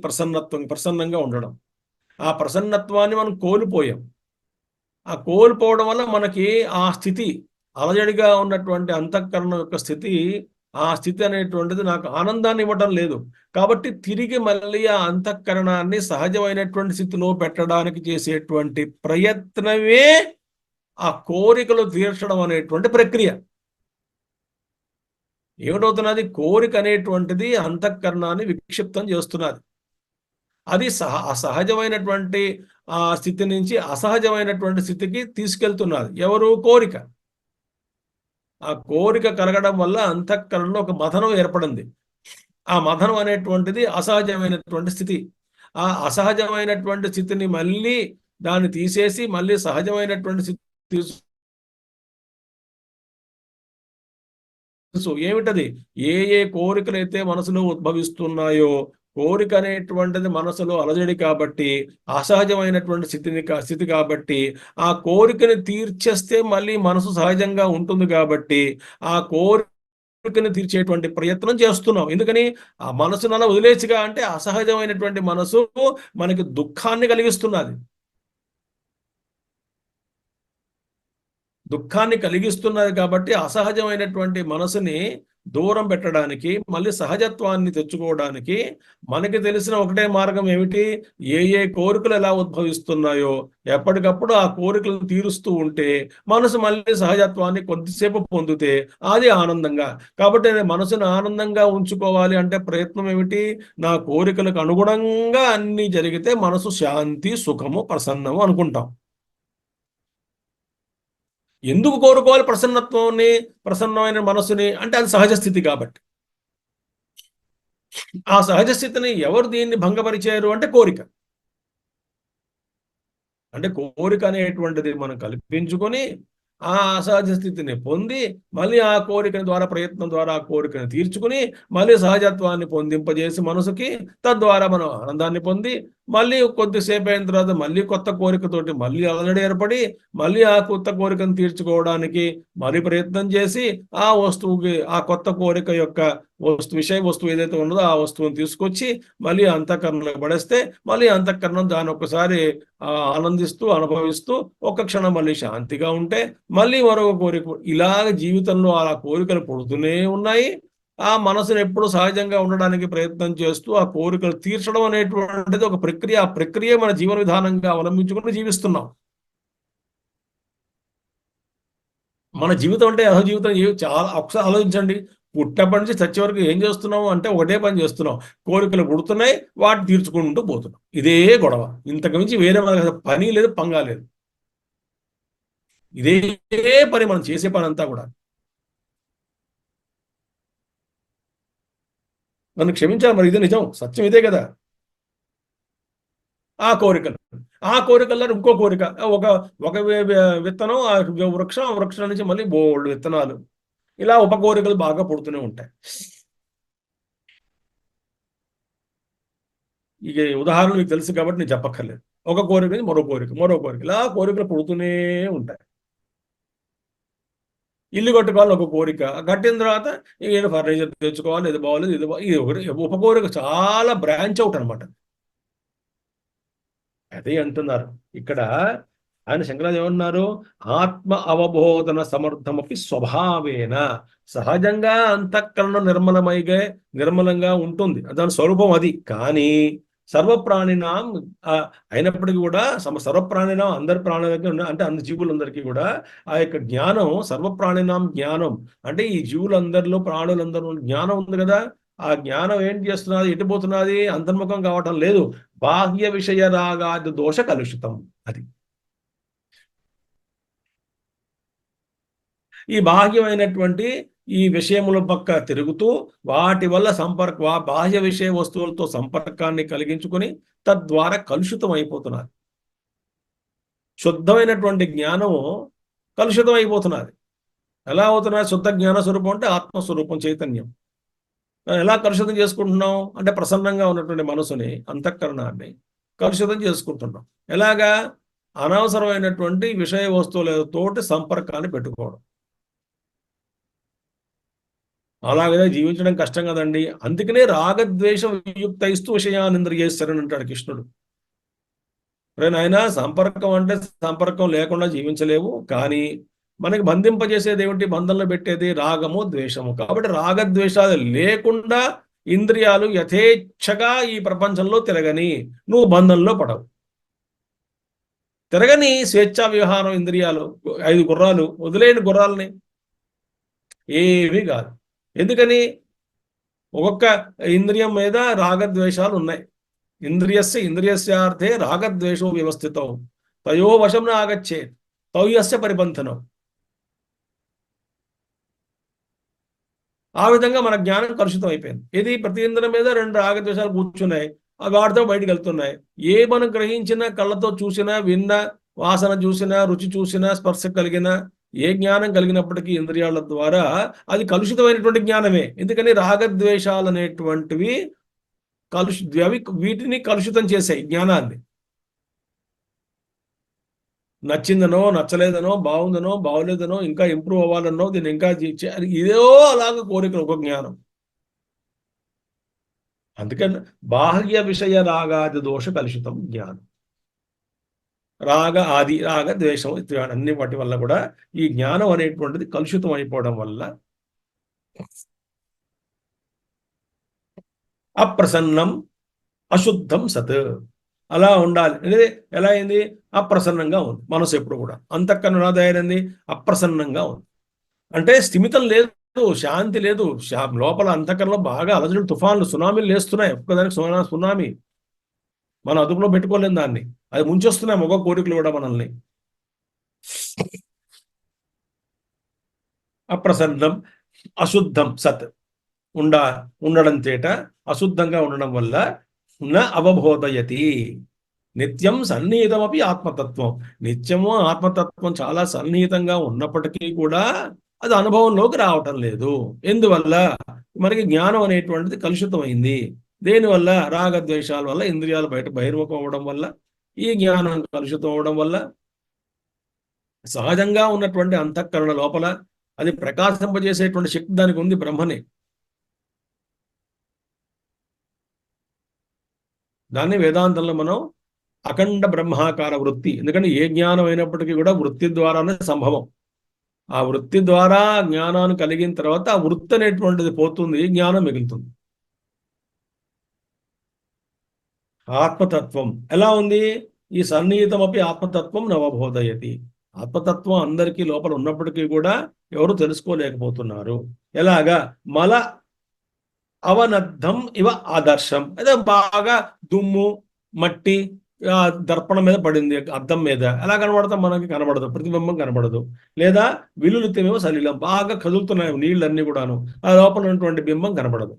ప్రసన్నంగా ఉండడం. ఆ ప్రసన్నత్వాన్ని మనం కోల్పోయాం. ఆ కోల్పోవడం వల్ల మనకి ఆ స్థితి, అలజడిగా ఉన్నటువంటి అంతఃకరణం యొక్క స్థితి, ఆ స్థితి అనేటువంటిది నాకు ఆనందాన్ని ఇవ్వటం లేదు. కాబట్టి తిరిగి మళ్ళీ ఆ అంతఃకరణాన్ని సహజమైనటువంటి స్థితిలో పెట్టడానికి చేసేటువంటి ప్రయత్నమే ఆ కోరికలు తీర్చడం అనేటువంటి ప్రక్రియ. ఏమిటవుతున్నది? కోరిక అనేటువంటిది అంతఃకరణాన్ని విక్షిప్తం చేస్తున్నది. అది అసహజమైనటువంటి ఆ స్థితి నుంచి అసహజమైనటువంటి స్థితికి తీసుకెళ్తున్నది. ఎవరు? కోరిక. ఆ కోరిక కలగడం వల్ల అంతఃకరణలో ఒక మథనం ఏర్పడింది. ఆ మథనం అనేటువంటిది అసహజమైనటువంటి స్థితి. ఆ అసహజమైనటువంటి స్థితిని మళ్ళీ దాన్ని తీసేసి మళ్ళీ సహజమైనటువంటి స్థితి ఏమిటది? ఏ కోరికలైతే మనసులో ఉద్భవిస్తున్నాయో, కోరిక అనేటువంటిది మనసులో అలజడి కాబట్టి, అసహజమైనటువంటి స్థితి కాబట్టి, ఆ కోరికని తీర్చేస్తే మళ్ళీ మనసు సహజంగా ఉంటుంది కాబట్టి, ఆ కోరిక కోరికను తీర్చేటువంటి ప్రయత్నం చేస్తున్నాం. ఎందుకని ఆ మనసును అలా వదిలేసిగా అంటే అసహజమైనటువంటి మనసు మనకి దుఃఖాన్ని కలిగిస్తున్నది. దుఃఖాన్ని కలిగిస్తున్నది కాబట్టి అసహజమైనటువంటి మనసుని దూరం పెట్టడానికి, మళ్ళీ సహజత్వాన్ని తెచ్చుకోవడానికి మనకి తెలిసిన ఒకటే మార్గం ఏమిటి? ఏ కోరికలు ఎలా ఉద్భవిస్తున్నాయో ఎప్పటికప్పుడు ఆ కోరికలను తీరుస్తూ ఉంటే మనసు మళ్ళీ సహజత్వాన్ని కొద్దిసేపు పొందితే అది ఆనందంగా. కాబట్టి మనసును ఆనందంగా ఉంచుకోవాలి అంటే ప్రయత్నం ఏమిటి? నా కోరికలకు అనుగుణంగా అన్ని జరిగితే మనసు శాంతి, సుఖము, ప్రసన్నము అనుకుంటాం. ఎందుకు కోరుకోవాలి ప్రసన్నత్వాన్ని, ప్రసన్నమైన మనసుని? అంటే అది సహజ స్థితి కాబట్టి. ఆ సహజ స్థితిని ఎవరు దీన్ని భంగపరిచారు అంటే కోరిక. అంటే కోరిక అనేటువంటిది మనం కల్పించుకొని ఆ అసహజ స్థితిని పొంది మళ్ళీ ఆ కోరికని ద్వారా ప్రయత్నం ద్వారా ఆ కోరికను తీర్చుకుని మళ్ళీ సహజత్వాన్ని పొందింపజేసి మనసుకి, తద్వారా మనం ఆనందాన్ని పొంది మళ్ళీ కొద్దిసేపు అయిన తర్వాత మళ్ళీ కొత్త కోరికతోటి మళ్ళీ అలజడి ఏర్పడి మళ్ళీ ఆ కొత్త కోరికను తీర్చుకోవడానికి మళ్ళీ ప్రయత్నం చేసి ఆ వస్తువుకి, ఆ కొత్త కోరిక యొక్క విషయ వస్తువు ఏదైతే ఉన్నదో ఆ వస్తువుని తీసుకొచ్చి మళ్ళీ అంతఃకరణలో పడేస్తే మళ్ళీ అంతఃకరణం దాని ఒక్కసారి ఆనందిస్తూ అనుభవిస్తూ ఒక్క క్షణం మళ్ళీ శాంతిగా ఉంటే మళ్ళీ మరొక కోరిక. ఇలాగ జీవితంలో అలా కోరికలు పుడుతూనే ఉన్నాయి. ఆ మనసును ఎప్పుడు సహజంగా ఉండడానికి ప్రయత్నం చేస్తూ ఆ కోరికలు తీర్చడం అనేటువంటిది ఒక ప్రక్రియ. ఆ ప్రక్రియ మన జీవన విధానంగా అవలంబించుకుని జీవిస్తున్నాం. మన జీవితం అంటే అహ జీవితం చాలా ఒకసారి ఆలోచించండి. పుట్టినప్పటి నుంచి చచ్చే వరకు ఏం చేస్తున్నాము అంటే ఒకటే పని చేస్తున్నాం. కోరికలు పుడుతున్నాయి, వాటిని తీర్చుకుంటూ పోతున్నాం. ఇదే గొడవ. ఇంతకు మించి వేరే పని లేదు, పంగా లేదు. ఇదే పని మనం చేసే పని అంతా కూడా. నన్ను క్షమించాలి, మరి ఇదే నిజం, సత్యం ఇదే కదా. ఆ కోరికల్లో ఇంకో కోరిక, ఒక విత్తనం, ఆ వృక్షం, ఆ వృక్షం నుంచి మళ్ళీ బోల్డ్ విత్తనాలు, ఇలా ఉపకోరికలు బాగా పుడుతూనే ఉంటాయి. ఇక ఉదాహరణలు మీకు తెలుసు కాబట్టి నేను చెప్పక్కర్లేదు. ఒక కోరిక నుంచి మరో కోరిక, ఇలా కోరికలు పుడుతూనే ఉంటాయి. ఇల్లు కట్టుకోవాలని ఒక కోరిక, కట్టిన తర్వాత ఏదో ఫర్నిచర్ తెచ్చుకోవాలి, ఇది బాగోలేదు, ఇది ఒకటి ఉపకోరిక, చాలా బ్రాంచ్ అవుట్ అనమాట. అదే అంటున్నారు ఇక్కడ ఆయన శంకరాచార్య ఏమన్నారు? ఆత్మ అవబోధన సమర్థమపి స్వభావేన. సహజంగా అంతఃకరణ నిర్మలంగా ఉంటుంది, దాని స్వరూపం అది. కానీ సర్వప్రాణినాం అయినప్పటికీ కూడా సర్వప్రాణినాం, అందరి ప్రాణులకి అంటే అన్ని జీవులందరికీ కూడా ఆ యొక్క జ్ఞానం, సర్వప్రాణినాం జ్ఞానం అంటే ఈ జీవులందరిలో ప్రాణులందరూ జ్ఞానం ఉంది కదా. ఆ జ్ఞానం ఏం చేస్తున్నది, ఎటుపోతున్నది? అంతర్ముఖం కావటం లేదు. బాహ్య విషయ రాగాది దోష కలుషితం. అది ఈ బాహ్యమైనటువంటి ఈ విషయముల పక్క తిరుగుతూ వాటి వల్ల బాహ్య విషయ వస్తువులతో సంపర్కాన్ని కలిగించుకొని తద్వారా కలుషితం అయిపోతున్నది. శుద్ధమైనటువంటి జ్ఞానము కలుషితం అయిపోతున్నది. ఎలా అవుతున్నది? శుద్ధ జ్ఞాన స్వరూపం అంటే ఆత్మస్వరూపం, చైతన్యం. ఎలా కలుషితం చేసుకుంటున్నాం అంటే ప్రసన్నంగా ఉన్నటువంటి మనసుని, అంతఃకరణాన్ని కలుషితం చేసుకుంటున్నాం. ఎలాగా? అనవసరమైనటువంటి విషయ వస్తువులతోటి సంపర్కాన్ని పెట్టుకోవడం. అలాగే జీవించడం కష్టం కదండి. అందుకనే రాగద్వేషం వియుక్తైస్తూ విషయానింద్రియేశ్వరని అంటాడు కృష్ణుడు. నాయనా, సంపర్కం అంటే సంపర్కం లేకుండా జీవించలేవు, కానీ మనకి బంధింపజేసేది ఏమిటి? బంధంలో పెట్టేది రాగము, ద్వేషము. కాబట్టి రాగద్వేషాలు లేకుండా ఇంద్రియాలు యథేచ్ఛగా ఈ ప్రపంచంలో తిరగని, నువ్వు బంధంలో పడవు. తిరగని స్వేచ్ఛా విహారం ఇంద్రియాలు, 5 గుర్రాలు, వదిలేని గుర్రాలని ఏమీ కాదు. ఎందుకని? ఒక్కొక్క ఇంద్రియం మీద రాగద్వేషాలు ఉన్నాయి. ఇంద్రియస్యార్థే రాగద్వేషో వ్యవస్థితం తయో వశం ఆగచ్చే తౌయస్య పరిబంధనం. ఆ విధంగా మన జ్ఞానం కలుషితం అయిపోయింది. ఇది ప్రతి ఇంద్రియం మీద 2 రాగద్వేషాలు కూర్చున్నాయి, ఆ గాడితో బయటకు వెళ్తున్నాయి. ఏ మనం గ్రహించినా, కళ్ళతో చూసినా, విన్నా, వాసన చూసినా, రుచి చూసినా, స్పర్శ కలిగిన ఏ జ్ఞానం కలిగినప్పటికీ ఇంద్రియాల ద్వారా అది కలుషితమైనటువంటి జ్ఞానమే. ఎందుకని? రాగద్వేషాలు అనేటువంటివి వీటిని కలుషితం చేసాయి జ్ఞానాన్ని. నచ్చిందనో నచ్చలేదనో బాగుందనో బాగోలేదనో ఇంకా ఇంప్రూవ్ అవ్వాలనో దీన్ని ఇంకా ఇదో అలాగ కోరికలు ఒక జ్ఞానం. అందుకని బాహ్య విషయ రాగాది దోష కలుషితం జ్ఞానం. రాగ ద్వేషం అన్ని వాటి వల్ల కూడా ఈ జ్ఞానం అనేటువంటిది కలుషితం అయిపోవడం వల్ల అప్రసన్నం అశుద్ధం సత్ అలా ఉండాలి. అనేది ఎలా అయింది? అప్రసన్నంగా ఉంది మనసు. ఎప్పుడు కూడా అంతఃకరణ ఎలా తయారైంది? అప్రసన్నంగా ఉంది. అంటే స్థిమితం లేదు, శాంతి లేదు. లోపల అంతఃకరణలో బాగా అలజడులు, తుఫాన్లు, సునామీలు లేస్తున్నాయి. ఒక్కదానికి సునామీ, మనం అదుపులో పెట్టుకోలేం దాన్ని. అది ముంచొస్తున్నాయి మొగ కోరికలు కూడా మనల్ని. అప్రసన్నం అశుద్ధం సత్ ఉండడం చేట అశుద్ధంగా ఉండడం వల్ల అవబోధయతి నిత్యం సన్నిహితమపి ఆత్మతత్వం. నిత్యము ఆత్మతత్వం చాలా సన్నిహితంగా ఉన్నప్పటికీ కూడా అది అనుభవంలోకి రావటం లేదు. ఎందువల్ల? మనకి జ్ఞానం అనేటువంటిది కలుషితమైంది. దేనివల్ల? రాగద్వేషాల వల్ల, ఇంద్రియాలు బహిర్ముఖం అవ్వడం వల్ల, ఈ జ్ఞానం కలుషితం అవడం వల్ల సహజంగా ఉన్నటువంటి అంతఃకరణ లోపల అది ప్రకాశింపజేసేటువంటి శక్తి దానికి ఉంది, బ్రహ్మని. దాన్ని వేదాంతంలో మనం అఖండ బ్రహ్మాకార వృత్తి. ఎందుకంటే ఏ జ్ఞానం అయినప్పటికీ కూడా వృత్తి ద్వారానే సంభవం. ఆ వృత్తి ద్వారా జ్ఞానాన్ని కలిగిన తర్వాత ఆ వృత్తి అనేటువంటిది పోతుంది, జ్ఞానం మిగులుతుంది. ఆత్మతత్వం ఎలా ఉంది? ఈ సన్నిహితమపి ఆత్మతత్వం నవబోధయతి. ఆత్మతత్వం అందరికీ లోపల ఉన్నప్పటికీ కూడా ఎవరు తెలుసుకోలేకపోతున్నారు. ఎలాగా? మల అవనద్ధం ఇవ ఆదర్శం. అదే బాగా దుమ్ము మట్టి దర్పణం మీద పడింది, అద్దం మీద. ఎలా కనబడతాం? మనకి కనబడదు, ప్రతిబింబం కనబడదు. లేదా విలులితమేమో సలిలం, బాగా కదులుతున్నాయి నీళ్ళన్నీ కూడాను, ఆ లోపల ఉన్నటువంటి బింబం కనబడదు.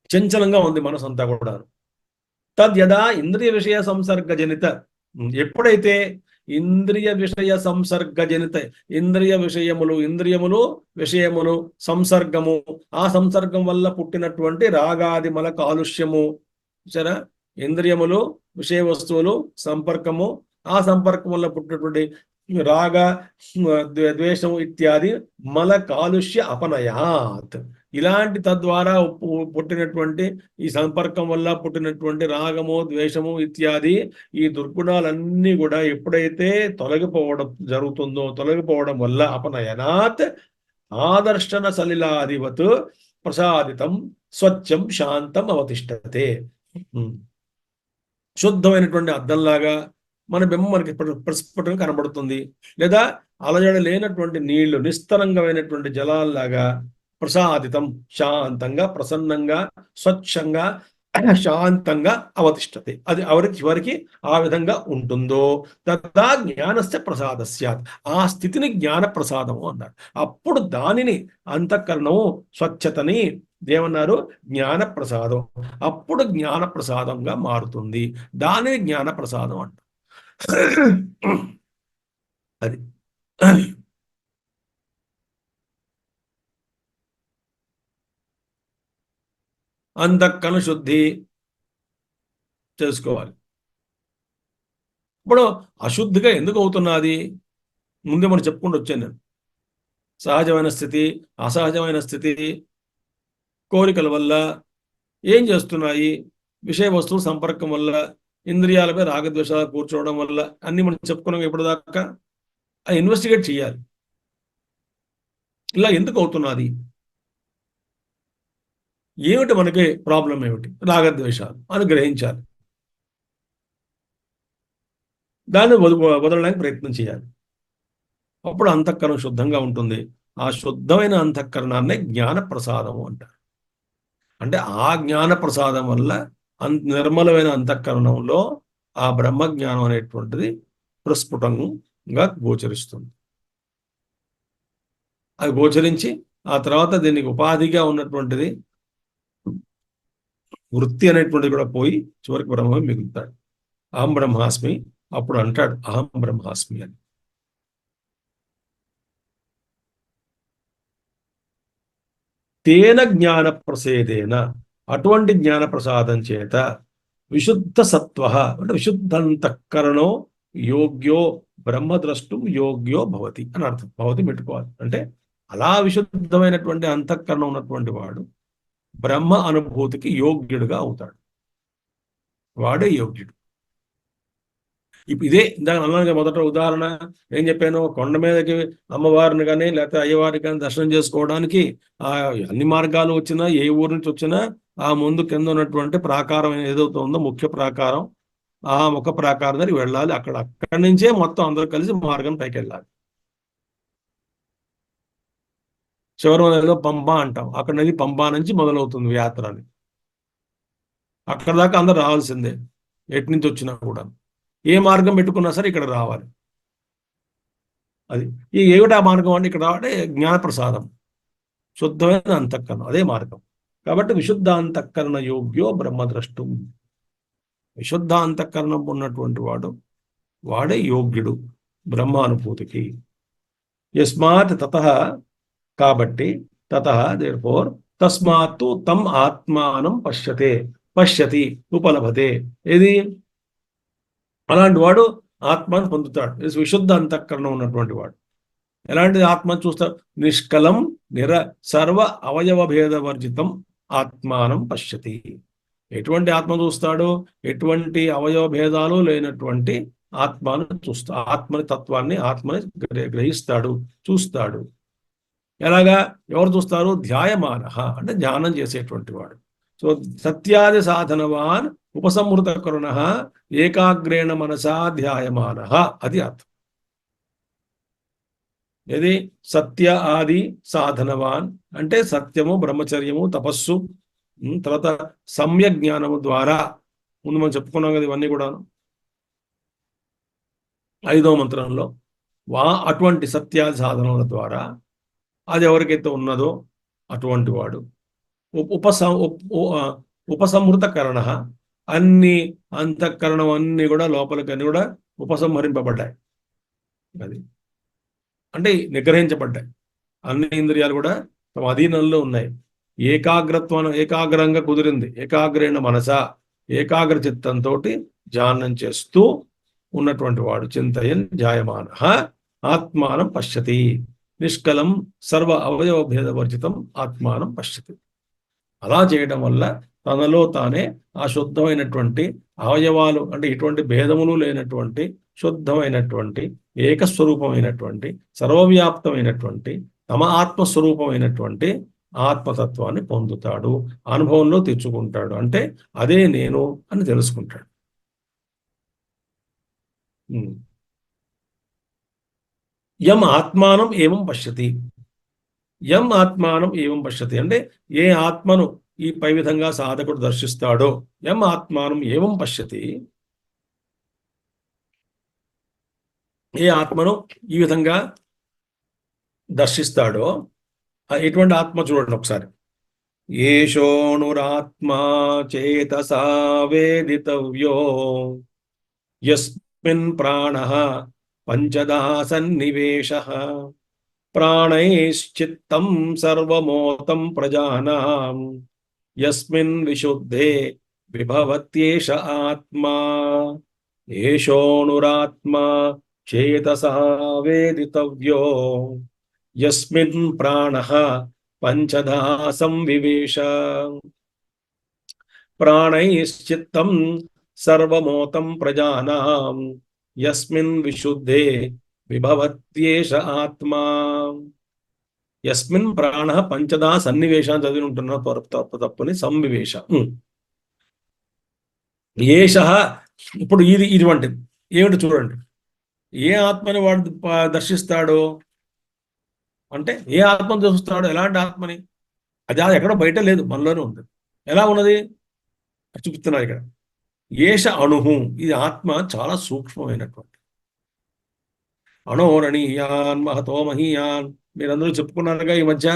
చంచలంగా ఉంది మనసు అంతా కూడా. తద్యదా ఇంద్రియ విషయ సంసర్గ జనిత, ఎప్పుడైతే ఇంద్రియ విషయ సంసర్గ జనిత, ఇంద్రియములు విషయములు సంసర్గము, ఆ సంసర్గం వల్ల పుట్టినటువంటి రాగాది మల కాలుష్యము. సరే, ఇంద్రియములు విషయ వస్తువులు సంపర్కము, ఆ సంపర్కం వల్ల పుట్టినటువంటి రాగ ద్వేషము ఇత్యాది మల కాలుష్య అపనయాత్. ఇలాంటి తద్వారా పుట్టినటువంటి ఈ సంపర్కం వల్ల పుట్టినటువంటి రాగము ద్వేషము ఇత్యాది ఈ దుర్గుణాలన్నీ కూడా ఎప్పుడైతే తొలగిపోవడం వల్ల అపనయనాత్ ఆదర్శన సలిలాదివత్ ప్రసాదితం స్వచ్ఛం శాంతం అవతిష్టతే. శుద్ధమైనటువంటి అద్దంలాగా మన బింబం మనకి ప్రస్ఫుటంగా కనబడుతుంది. లేదా అలజడ లేనటువంటి నీళ్లు, నిస్తరంగమైనటువంటి జలాల్లాగా ప్రసాదితం, శాంతంగా, ప్రసన్నంగా, స్వచ్ఛంగా, శాంతంగా అవతిష్టతే. అది చివరికి ఆ విధంగా ఉంటుందో తదా జ్ఞానస్య ప్రసాదస్యాత్. ఆ స్థితిని జ్ఞాన ప్రసాదము అన్నారు. అప్పుడు దానిని అంతఃకరణము స్వచ్ఛతని ఏమన్నారు? జ్ఞాన ప్రసాదం. అప్పుడు జ్ఞాన ప్రసాదంగా మారుతుంది. దానిని జ్ఞాన ప్రసాదం అంటారు. అది అంతఃకరణ శుద్ధి చేసుకోవాలి. ఇప్పుడు అశుద్ధిగా ఎందుకు అవుతున్నది? ముందే మనం చెప్పుకుంటూ వచ్చాను నేను. సహజమైన స్థితి, అసహజమైన స్థితి, కోరికల వల్ల ఏం చేస్తున్నాయి? విషయ వస్తువు సంపర్కం వల్ల, ఇంద్రియాలపై రాగద్వేషాలు కూర్చోవడం వల్ల, అన్ని మనం చెప్పుకున్నాం ఇప్పటిదాకా. అది ఇన్వెస్టిగేట్ చేయాలి. ఇలా ఎందుకు అవుతున్నది? ఏమిటి మనకి ప్రాబ్లం? ఏమిటి? రాగద్వేషాలు అని గ్రహించాలి. దాన్ని వదలడానికి ప్రయత్నం చేయాలి. అప్పుడు అంతఃకరణం శుద్ధంగా ఉంటుంది. ఆ శుద్ధమైన అంతఃకరణాన్నే జ్ఞాన ప్రసాదము అంటారు. అంటే ఆ జ్ఞాన ప్రసాదం వల్ల నిర్మలమైన అంతఃకరణంలో ఆ బ్రహ్మజ్ఞానం అనేటువంటిది ప్రస్ఫుటంగా గోచరిస్తుంది. అది గోచరించి ఆ తర్వాత దీనికి ఉపాధిగా ఉన్నటువంటిది వృత్తి అనేటువంటిది కూడా పోయి చివరికి బ్రహ్మ మిగులుతాడు. అహం బ్రహ్మాస్మి. అప్పుడు అంటాడు అహం బ్రహ్మాస్మి అని. తేన జ్ఞాన ప్రసేదేన, అటువంటి జ్ఞాన ప్రసాదం చేత విశుద్ధ సత్వ అంటే విశుద్ధంతఃకరణో యోగ్యో బ్రహ్మద్రష్టం యోగ్యో భవతి అని అర్థం. భవతి పెట్టుకోవాలి అంటే అలా విశుద్ధమైనటువంటి అంతఃకరణం ఉన్నటువంటి వాడు బ్రహ్మ అనుభూతికి యోగ్యుడుగా అవుతాడు. వాడే యోగ్యుడు. ఇదే ఇందాక అన్నాను మొదట ఉదాహరణ ఏం చెప్పాను, కొండ మీదకి అమ్మవారిని కానీ లేకపోతే అయ్యవారిని కానీ దర్శనం చేసుకోవడానికి ఆ అన్ని మార్గాలు వచ్చినా ఏ ఊరు నుంచి వచ్చినా ఆ ముందు కింద ఉన్నటువంటి ప్రాకారం ఏదైతే ఉందో ముఖ్య ప్రాకారం, ఆ ముఖ ప్రాకారం దగ్గరికి వెళ్ళాలి. అక్కడి నుంచే మొత్తం అందరూ కలిసి మార్గం పైకి వెళ్ళాలి. చివరి ఏదో పంప అంటాం, అక్కడ నది పంపా నుంచి మొదలవుతుంది యాత్ర అని. అక్కడ దాకా అందరు రావాల్సిందే, ఎటు నుంచి వచ్చినా కూడా ఏ మార్గం పెట్టుకున్నా సరే ఇక్కడ రావాలి. అది ఏమిటి ఆ మార్గం అంటే ఇక్కడ రావాలంటే జ్ఞానప్రసాదం, శుద్ధమైన అంతఃకరణం, అదే మార్గం. కాబట్టి విశుద్ధ అంతఃకరణ యోగ్యో బ్రహ్మద్రష్టం. విశుద్ధ అంతఃకరణం ఉన్నటువంటి వాడే యోగ్యుడు బ్రహ్మానుభూతికి. యస్మాత్ తతః కాబట్టి తతః దేర్ఫోర్ తస్మాత్తు తం ఆత్మానం పశ్యతి ఉపలభతే. ఏది అలాంటి వాడు ఆత్మను పొందుతాడు. విశుద్ధ అంతఃకరణం ఉన్నటువంటి వాడు ఎలాంటి ఆత్మను చూస్తాడు? నిష్కలం సర్వ అవయవ భేదవర్జితం ఆత్మానం పశ్యతి. ఎటువంటి ఆత్మ చూస్తాడు? ఎటువంటి అవయవ భేదాలు లేనటువంటి ఆత్మను చూస్తాడు. ఆత్మని తత్వాన్ని ఆత్మని గ్రహిస్తాడు, చూస్తాడు. ఎలాగా? ఎవరు చూస్తారు? ధ్యాయమాన అంటే ధ్యానం చేసేటువంటి వాడు. సో సత్యాది సాధనవాన్ ఉపసంహృత కరుణ ఏకాగ్రేణ మనసా ధ్యాయమాన, అది అర్థం. ఇది సత్య ఆది సాధనవాన్ అంటే సత్యము, బ్రహ్మచర్యము, తపస్సు, తర్వాత సమ్యక్ జ్ఞానము ద్వారా, ముందు మనం చెప్పుకున్నాం కదా ఇవన్నీ కూడా 5వ మంత్రంలో. అటువంటి సత్యాది సాధనల ద్వారా అది ఎవరికైతే ఉన్నదో అటువంటి వాడు ఉపసంహృతకరణ, అన్ని అంతఃకరణం అన్ని కూడా లోపలికి అన్ని కూడా ఉపసంహరింపబడ్డాయి. అది అంటే నిగ్రహించబడ్డాయి. అన్ని ఇంద్రియాలు కూడా తమ అధీనంలో ఉన్నాయి. ఏకాగ్రంగా కుదిరింది. ఏకాగ్రేణ మనస, ఏకాగ్ర చిత్తంతో ధ్యానం చేస్తూ ఉన్నటువంటి వాడు చింతయన్ జాయమాన ఆత్మానం పశ్యతి. నిష్కలం సర్వ అవయవ భేదవర్జితం ఆత్మానం పశ్యతి. అలా చేయడం వల్ల తనలో తానే ఆ శుద్ధమైనటువంటి అవయవాలు అంటే ఎటువంటి భేదములు లేనటువంటి శుద్ధమైనటువంటి ఏకస్వరూపమైనటువంటి సర్వవ్యాప్తమైనటువంటి తమ ఆత్మస్వరూపమైనటువంటి ఆత్మతత్వాన్ని పొందుతాడు, అనుభవంలో తెచ్చుకుంటాడు. అంటే అదే నేను అని తెలుసుకుంటాడు. యం ఆత్మానం ఏవం పశ్యతి. యం ఆత్మానం ఏవం పశ్యతి అంటే ఏ ఆత్మను ఈ పై విధంగా సాధకుడు దర్శిస్తాడో, యం ఆత్మానం ఏవం పశ్యతి, ఏ ఆత్మను ఈ విధంగా దర్శిస్తాడో ఎటువంటి ఆత్మ చూడండి ఒకసారి. ఏషోణురాత్మా చేతసా వేదితవ్యో యస్మిన్ ప్రాణః పంచదా సన్నివేశః ప్రాణైశ్చిత్తం సర్వమోతం ప్రజానాం యస్మిన్ విశుద్ధే విభవత్యేష ఆత్మా. ఏషోణురాత్మా చేతసా వేదితవ్యో యస్మిన్ ప్రాణః పంచధా సంవివేశ ప్రాణైశ్చిత్తం సర్వమోతం ప్రజానాం యస్మిన్ విశుద్ధే విభవత్యేష ఆత్మా. యస్మిన్ ప్రాణ పంచదా సన్నివేశాన్ని చదివి ఉంటున్నా తప్పుని సంవివేశ. ఏష ఇప్పుడు ఇటువంటిది ఏమిటి చూడండి. ఏ ఆత్మని వాడు దర్శిస్తాడో అంటే ఏ ఆత్మను దర్శిస్తాడో, ఎలాంటి ఆత్మని? అది ఎక్కడో బయట లేదు, మనలోనే ఉంది. ఎలా ఉన్నది చూపిస్తున్నారు ఇక్కడ. ఏష అణుహు, ఇది ఆత్మ చాలా సూక్ష్మమైనటువంటి. అణోరణీయాన్ మహతో మహీయాన్, మీరందరూ చెప్పుకున్నారుగా ఈ మధ్య.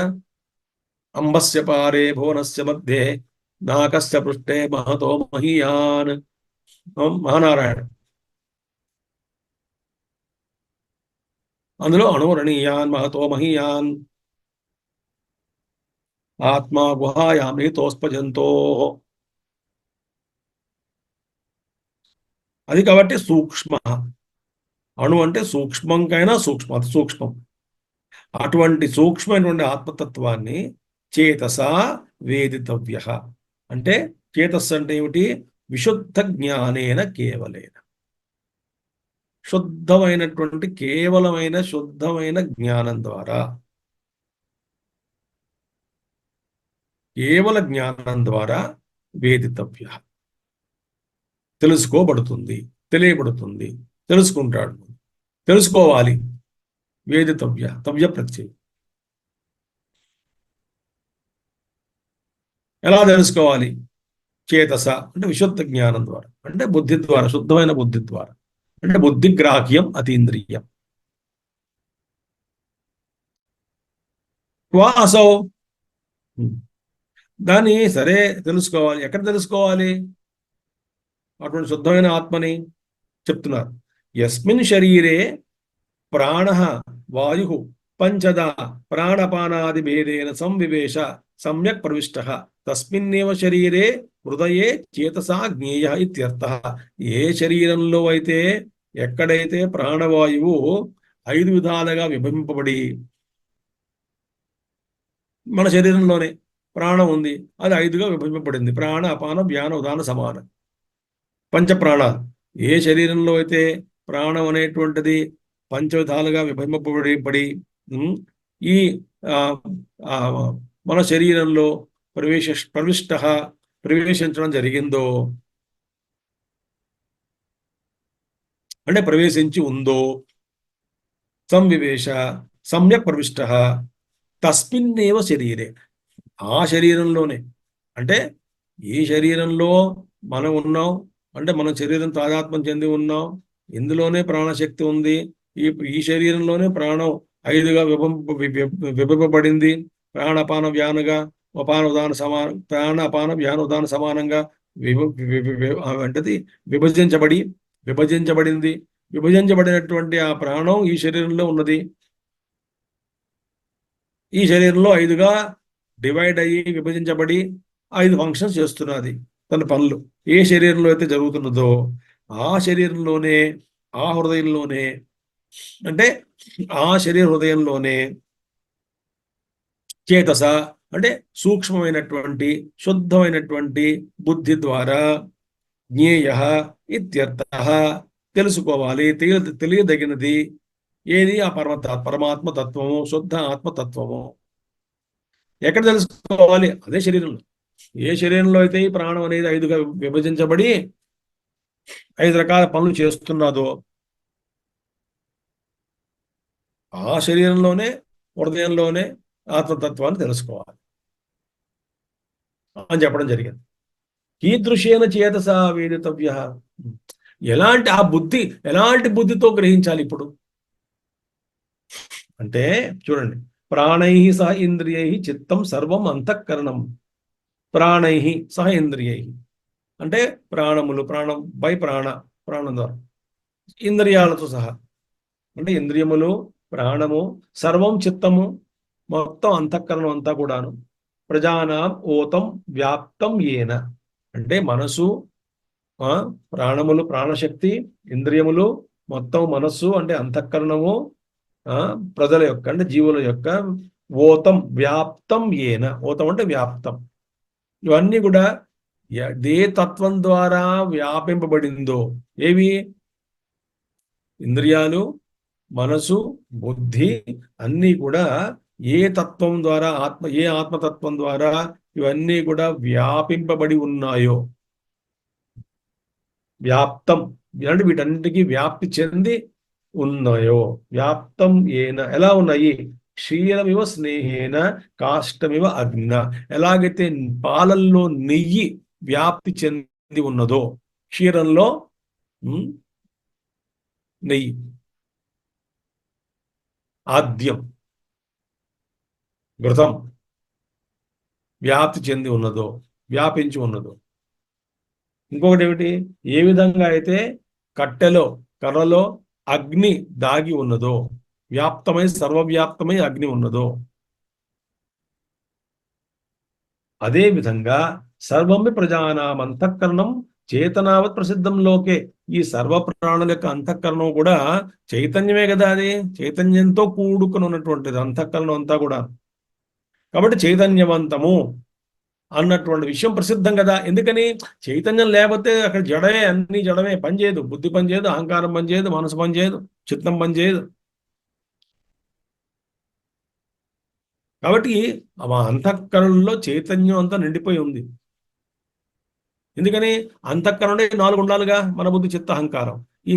అంబస్య పారే భువనస్య మధ్యే నాకస్య పృష్ఠే మహతో మహీయాన్. మహానారాయణ అందులో అణోరణీయాన్ మహతో మహీయాన్ ఆత్మా గుహాయాం నిహితోస్పజంతో. అది కాబట్టి సూక్ష్మ. అణు అంటే సూక్ష్మంకైనా సూక్ష్మం, అతి సూక్ష్మం. అటువంటి సూక్ష్మమైనటువంటి ఆత్మతత్వాన్ని చేతస వేదితవ్య. అంటే చేతస్సు అంటే ఏమిటి? విశుద్ధ జ్ఞానేన కేవలేన. శుద్ధమైనటువంటి కేవలమైన శుద్ధమైన జ్ఞానం ద్వారా, కేవల జ్ఞానం ద్వారా వేదితవ్య, తెలుసుకోబడుతుంది, తెలియబడుతుంది, తెలుసుకుంటాడు. తెలుసుకోవాలి. వేదితవ్య, తవ్య ప్రత్యయం. ఎలా తెలుసుకోవాలి? చేతస అంటే విశుద్ధ జ్ఞానం ద్వారా, అంటే బుద్ధి ద్వారా, శుద్ధమైన బుద్ధి ద్వారా, అంటే బుద్ధిగ్రాహ్యం అతీంద్రియం. క్వా అసౌ, దాన్ని సరే తెలుసుకోవాలి. ఎక్కడ తెలుసుకోవాలి అటువంటి శుద్ధమైన ఆత్మని? చెప్తున్నారు. యస్మిన్ శరీరే ప్రాణ వాయు పంచద ప్రాణపానాది భేదేన సంవివేశ సమ్యక్ ప్రవిష్ట తస్మిన్నేవ శరీరే హృదయే చేతసా జ్ఞేయ ఇత్యర్థః. ఏ శరీరంలో అయితే, ఎక్కడైతే ప్రాణవాయువు 5 విధాలుగా విభజింపబడి, మన శరీరంలోనే ప్రాణం ఉంది, అది 5గా విభజింపబడింది. ప్రాణ అపాన వ్యాన ఉదాన సమాన పంచప్రాణాలు. ఏ శరీరంలో అయితే ప్రాణం అనేటువంటిది 5 విధాలుగా విభజింపబడి ఈ మన శరీరంలో ప్రవేశించడం జరిగిందో, అంటే ప్రవేశించి ఉందో, సంవివేశ సమ్యక్ ప్రవిష్ట తస్మిన్నేవ శరీరే, ఆ శరీరంలోనే. అంటే ఈ శరీరంలో మనం ఉన్నాం, అంటే మన శరీరం తాదాత్మ్యం చెంది ఉన్నాం, ఇందులోనే ప్రాణశక్తి ఉంది. ఈ శరీరంలోనే ప్రాణం 5గా విభజింపబడింది. ప్రాణపాన వ్యానుగా అపాన ఉదాన సమానం, ప్రాణ అపాన వ్యాన ఉదాన సమానంగా అంటే విభజించబడింది. విభజించబడినటువంటి ఆ ప్రాణం ఈ శరీరంలో ఉన్నది. ఈ శరీరంలో 5గా డివైడ్ అయ్యి విభజించబడి 5 ఫంక్షన్స్ చేస్తున్నది తన పనులు. ఏ శరీరంలో అయితే జరుగుతున్నదో ఆ శరీరంలోనే, ఆ హృదయంలోనే, అంటే ఆ శరీర హృదయంలోనే చేతస అంటే సూక్ష్మమైనటువంటి శుద్ధమైనటువంటి బుద్ధి ద్వారా జ్ఞేయ ఇత్యర్థః, తెలుసుకోవాలి, తెలియదగినది ఏది? ఆ పరమాత్మ తత్వము, శుద్ధ ఆత్మతత్వము. ఎక్కడ తెలుసుకోవాలి? అదే శరీరంలో. ఏ శరీరంలో అయితే ఈ ప్రాణం అనేది 5గా విభజించబడి 5 రకాల పనులు చేస్తున్నదో ఆ శరీరంలోనే, హృదయంలోనే ఆత్మతత్వాన్ని తెలుసుకోవాలి అని చెప్పడం జరిగింది. కీదృశేన చేతస వేదితవ్య. ఎలాంటి ఆ బుద్ధి, ఎలాంటి బుద్ధితో గ్రహించాలి ఇప్పుడు అంటే చూడండి. ప్రాణై సహ ఇంద్రియై చిత్తం సర్వం అంతఃకరణం. ప్రాణై సహ ఇంద్రియై అంటే ప్రాణములు, ప్రాణం బై ప్రాణం ద్వారా, ఇంద్రియాలతో సహా అంటే ఇంద్రియములు, ప్రాణము, సర్వం చిత్తము, మొత్తం అంతఃకరణం అంతా కూడాను. ప్రజానాం ఓతం వ్యాప్తం ఏన అంటే మనసు, ప్రాణములు ప్రాణశక్తి, ఇంద్రియములు, మొత్తం మనస్సు అంటే అంతఃకరణము, ప్రజల యొక్క అంటే జీవుల యొక్క ఓతం వ్యాప్తం ఏన. ఓతం అంటే వ్యాప్తం. ఇవన్నీ కూడా ఏ తత్వం ద్వారా వ్యాపింపబడిందో, ఏవి? ఇంద్రియాలు, మనసు, బుద్ధి అన్నీ కూడా ఏ తత్వం ద్వారా, ఏ ఆత్మతత్వం ద్వారా ఇవన్నీ కూడా వ్యాపింపబడి ఉన్నాయో, వ్యాప్తం అంటే వీటన్నిటికీ వ్యాప్తి చెంది ఉన్నాయో. వ్యాప్తం ఏన ఎలా ఉన్నాయి? క్షీరమివ స్నేహేన కాష్టమివ అగ్న. ఎలాగైతే పాలల్లో నెయ్యి వ్యాప్తి చెంది ఉన్నదో, క్షీరంలో నెయ్యి, ఆద్యం, ఘృతం వ్యాప్తి చెంది ఉన్నదో, వ్యాపించి ఉన్నదో. ఇంకొకటి ఏమిటి? ఏ విధంగా అయితే కట్టెలో, కర్రలో అగ్ని దాగి ఉన్నదో, వ్యాప్తమై సర్వవ్యాప్తమై అగ్ని ఉన్నదో, అదే విధంగా సర్వం ప్రజానాం అంతఃకరణం చేతనావత్ ప్రసిద్ధం లోకే. ఈ సర్వ ప్రాణుల యొక్క అంతఃకరణం కూడా చైతన్యమే కదా, అది చైతన్యంతో కూడుకుని ఉన్నటువంటిది అంతఃకరణం అంతా కూడా. కాబట్టి చైతన్యవంతము అన్నటువంటి విషయం ప్రసిద్ధం కదా. ఎందుకని? చైతన్యం లేకపోతే అక్కడ జడమే, అన్ని జడమే, పనిచేయదు. బుద్ధి పనిచేయదు, అహంకారం పనిచేయదు, మనసు పనిచేయదు, చిత్తం పనిచేయదు. కాబట్టి ఆ అంతఃకరణలో చైతన్యం అంతా నిండిపోయి ఉంది. ఎందుకని? అంతఃకరణే 4 ఉండాలిగా, మన బుద్ధి, చిత్త, అహంకారం. ఈ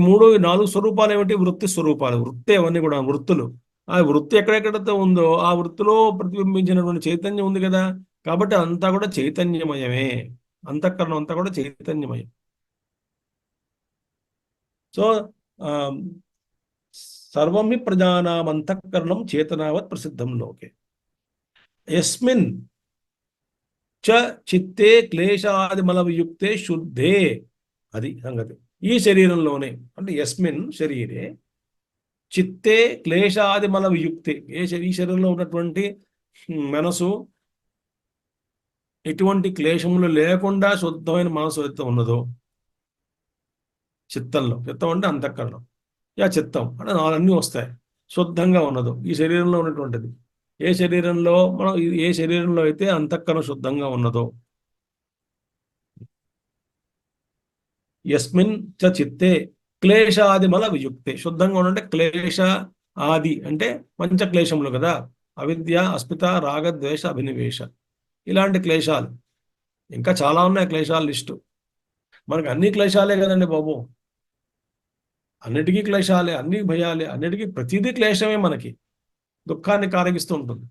4 స్వరూపాలు ఏమిటి? వృత్తి స్వరూపాలు. వృత్తి అవన్నీ కూడా వృత్తులు. ఆ వృత్తి ఎక్కడెక్కడైతే ఉందో ఆ వృత్తిలో ప్రతిబింబించినటువంటి చైతన్యం ఉంది కదా. కాబట్టి అంతా కూడా చైతన్యమయమే. అంతఃకరణం అంతా కూడా చైతన్యమయం. సో సర్వం హి ప్రజానాం అంతఃకరణం చేతనావత్ ప్రసిద్ధం లోకే. యస్మిన్ చ చిత్తే క్లేశాదిమల వియుక్తే శుద్ధే. అది సంగతి. ఈ శరీరంలోనే, అంటే యస్మిన్ శరీరే చిత్తే క్లేశాదిమల వియుక్తే, ఈ శరీరంలో ఉన్నటువంటి మనసు ఎటువంటి క్లేశములు లేకుండా శుద్ధమైన మనసు అయితే ఉన్నదో, చిత్తంలో, చిత్తం అంటే అంతఃకరణం, చిత్తం అంటే అన్నీ వస్తాయి, శుద్ధంగా ఉన్నదో ఈ శరీరంలో ఉన్నటువంటిది. ఏ శరీరంలో అయితే అంతఃకరణం శుద్ధంగా ఉన్నదో, యస్మిన్ చ చిత్తే క్లేశాదిమల వియుక్తే. శుద్ధంగా ఉండంటే క్లేశ ఆది అంటే పంచక్లేశములు కదా, అవిద్య, అస్మిత, రాగ, ద్వేష, అభినివేశ, ఇలాంటి క్లేశాలు. ఇంకా చాలా ఉన్నాయి క్లేశాల లిస్టు. మనకు అన్ని క్లేశాలే కదండి బాబు, అన్నిటికీ క్లేశాలే, అన్ని భయాలే, అన్నిటికీ ప్రతిదీ క్లేశమే మనకి దుఃఖాన్ని కారగిస్తూ ఉంటుంది.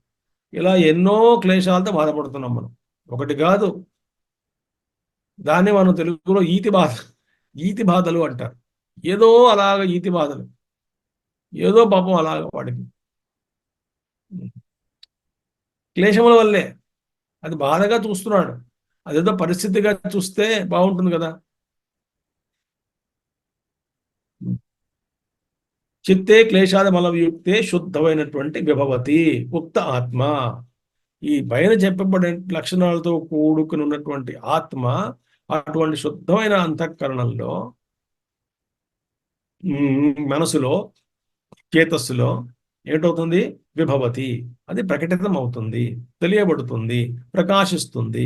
ఇలా ఎన్నో క్లేశాలతో బాధపడుతున్నాం మనం, ఒకటి కాదు. దాన్ని మనం తెలుగులో ఈతి బాధలు అంటారు. ఏదో అలాగ ఈతి బాధలు, ఏదో పాపం అలాగ వాడికి క్లేశముల వల్లే అది బాధగా చూస్తున్నాడు. అదేదో పరిస్థితిగా చూస్తే బాగుంటుంది కదా. చిత్తే క్లేశాది మలవియుక్తే శుద్ధమైనటువంటి విభవతి ఉక్త ఆత్మ. ఈ పైన చెప్పబడే లక్షణాలతో కూడుకుని ఉన్నటువంటి ఆత్మ అటువంటి శుద్ధమైన అంతఃకరణంలో, మనసులో, చేతస్సులో ఏటవుతుంది? విభవతి. అది ప్రకటితం అవుతుంది, తెలియబడుతుంది, ప్రకాశిస్తుంది,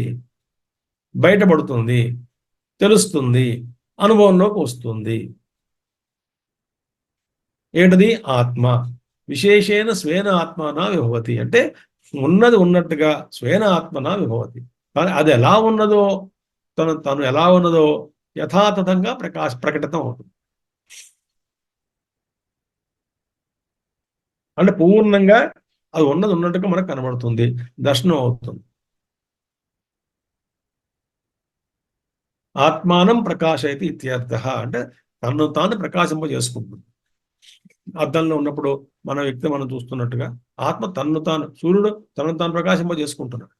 బయటపడుతుంది, తెలుస్తుంది, అనుభవంలోకి వస్తుంది. ఏంటది? ఆత్మ. విశేషేణ స్వేన ఆత్మనా విభవతి అంటే ఉన్నది ఉన్నట్టుగా స్వేన ఆత్మనా విభవతి. కానీ అది ఎలా ఉన్నదో, తను ఎలా ఉన్నదో యథాతథంగా ప్రకటితం అవుతుంది. అంటే పూర్ణంగా అది ఉన్నది ఉన్నట్టుగా మనకు కనబడుతుంది, దర్శనం అవుతుంది. ఆత్మానం ప్రకాశయతి ఇత్యర్థ అంటే తనను తాను ప్రకాశింపజేసుకుంటుంది. అద్దంలో ఉన్నప్పుడు మన వ్యక్తి మనం చూస్తున్నట్టుగా ఆత్మ తనను తాను, సూర్యుడు తనను తాను ప్రకాశింపజేసుకుంటున్నాడు.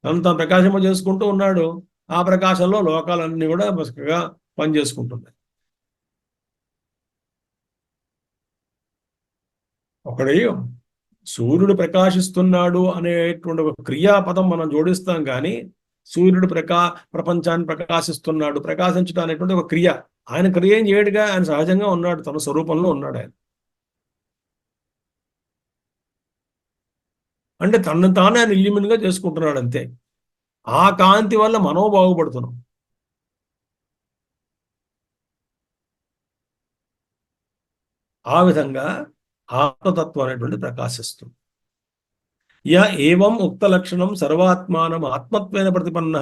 తనను తాను ప్రకాశింపజేసుకుంటూ ఉన్నాడు. ఆ ప్రకాశంలో లోకాలన్నీ కూడా చక్కగా పనిచేసుకుంటున్నాయి. ఒకటి సూర్యుడు ప్రకాశిస్తున్నాడు అనేటువంటి ఒక క్రియాపదం మనం జోడిస్తాం కానీ సూర్యుడు ప్రపంచాన్ని ప్రకాశిస్తున్నాడు, ప్రకాశించడం అనేటువంటి ఒక క్రియ. ఆయన క్రియ ఏం చేయడుగా, ఆయన సహజంగా ఉన్నాడు, తన స్వరూపంలో ఉన్నాడు ఆయన. అంటే తనను తాను ఆయన ఇల్యూమిన్గా చేసుకుంటున్నాడు అంతే. ఆ కాంతి వల్ల మనం బాగుపడుతున్నాం. ఆ విధంగా ఆత్మతత్వం అనేటువంటి ప్రకాశిస్తుంది. ఏవం ఉక్త లక్షణం సర్వాత్మానం ఆత్మత్వేన ప్రతిపన్న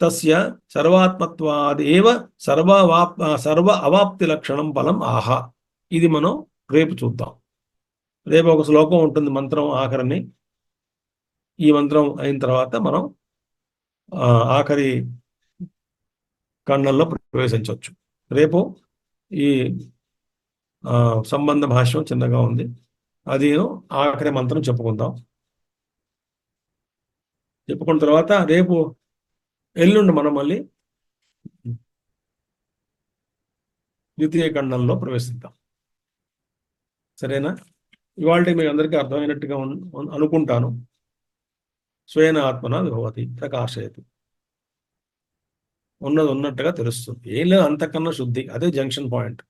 తస్య సర్వాత్మత్వాదేవ సర్వ అవాప్తి లక్షణం ఫలం ఆహా. ఇది మనం రేపు చూద్దాం. రేపు ఒక శ్లోకం ఉంటుంది, మంత్రం ఆఖరిని. ఈ మంత్రం అయిన తర్వాత మనం ఆఖరి ఖండంలో ప్రవేశించవచ్చు. రేపు ఈ సంబంధ భాష్యం చిన్నగా ఉంది, అది ఆఖరి మంత్రం చెప్పుకుందాం. చెప్పుకున్న తర్వాత రేపు ఎల్లుండి మనం మళ్ళీ ద్వితీయ ఖండంలో ప్రవేశిద్దాం. సరేనా? ఇవాళ మీకు అందరికీ అర్థమైనట్టుగా అనుకుంటాను. స్వేన ఆత్మన విభవతి ప్రకాశయతి. ఉన్నది ఉన్నట్టుగా తెలుస్తుంది. ఏం లేదు, అంతకన్నా శుద్ధి, అదే జంక్షన్ పాయింట్.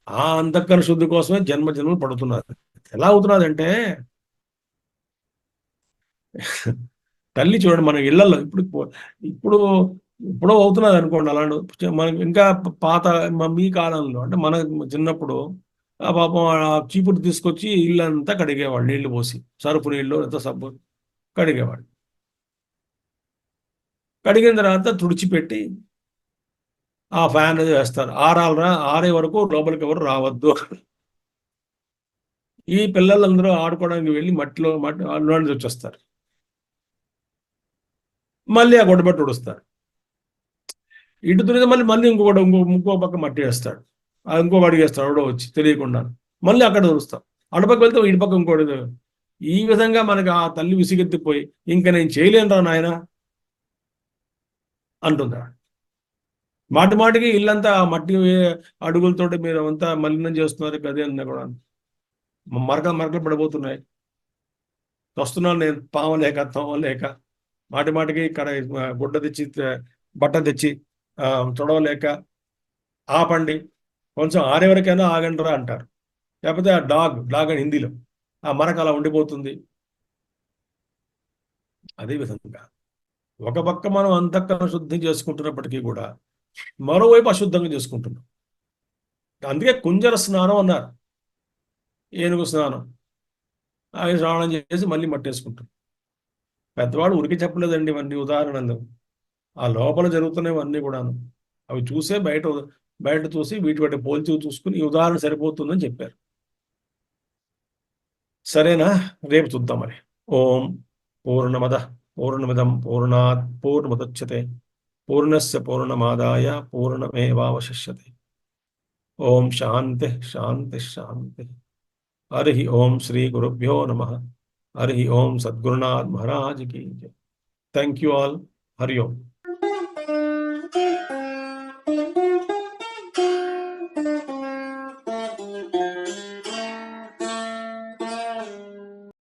ఆ అంతఃకరణ శుద్ధి కోసమే జన్మ జన్మలు పడుతున్నారు. ఎలా అవుతున్నదంటే తల్లి చూడండి, మన ఇళ్లలో ఇప్పుడు ఇప్పుడు అవుతున్నది అనుకోండి అలాంటి. మనకి ఇంకా పాత మీ కాలంలో అంటే మన చిన్నప్పుడు ఆ పాపం ఆ చీపురు తీసుకొచ్చి ఇల్లంతా కడిగేవాడు, నీళ్లు పోసి సరుపు నీళ్ళు ఎంత సబ్బు కడిగేవాడు. కడిగిన తర్వాత తుడిచిపెట్టి ఆ ఫ్యాన్ అది వేస్తారు, ఆరాలరా, ఆరే వరకు లోపలికి ఎవరు రావద్దు. ఈ పిల్లలందరూ ఆడుకోవడానికి వెళ్ళి మట్టిలో నుంచి వచ్చేస్తారు, మళ్ళీ ఆ గొడబెట్టి ఉడుస్తారు. ఇటు తిరిగి మళ్ళీ మళ్ళీ ఇంకో పక్క మట్టి వేస్తాడు, ఇంకొక అడిగేస్తాడు ఎవడో వచ్చి తెలియకుండా, మళ్ళీ అక్కడ తుడుస్తాం. అటుపక్క వెళ్తే ఇటు పక్క ఇంకోటి. ఈ విధంగా మనకి ఆ తల్లి విసిగెత్తిపోయి ఇంకా నేను చేయలేనురా నాయన అంటున్నాడు. మాటి మాటికి ఇల్లంతా మట్టి అడుగులతోటి మీరు అంతా మలినం చేస్తున్నారు గది అన్నా కూడా మరకలు మరకలు పడిపోతున్నాయి. వస్తున్నాను నేను పావలేక తోవలేక, మాటి మాటికి ఇక్కడ గుడ్డ తెచ్చి బట్ట తెచ్చి తొడవలేక ఆపండి, కొంచెం ఆరే వరకైనా ఆగండిరా అంటారు. లేకపోతే ఆ డాగ్ అని హిందీలో ఆ మరక అలా ఉండిపోతుంది. అదేవిధంగా ఒక పక్క మనం అంతఃకరణ శుద్ధి చేసుకుంటున్నప్పటికీ కూడా మరోవైపు అశుద్ధంగా చేసుకుంటున్నాం. అందుకే కుంజర స్నానం అన్నారు, ఏనుగు స్నానం. ఆయన స్నానం చేసి మళ్ళీ మట్టేసుకుంటాం. పెద్దవాడు ఉరికి చెప్పలేదండి ఇవన్నీ ఉదాహరణలు, ఆ లోపల జరుగుతున్నవన్నీ కూడాను. అవి చూసే బయట బయట చూసి వీటి పోల్చి చూసుకుని ఈ ఉదాహరణ సరిపోతుందని చెప్పారు. సరేనా, రేపు చూద్దాం మరి. ఓం పూర్ణమద పూర్ణమిదం పూర్ణాత్ పూర్ణముదచ్యతే పూర్ణస్య పూర్ణమాదాయ పూర్ణమేవావశిష్యతే. ఓం శాంతి శాంతి శాంతి. హరి ఓం శ్రీ గురుభ్యో నమః. హరి ఓం సద్గురునాథ్ మహారాజ్ की जय. Thank you all. Hari Om.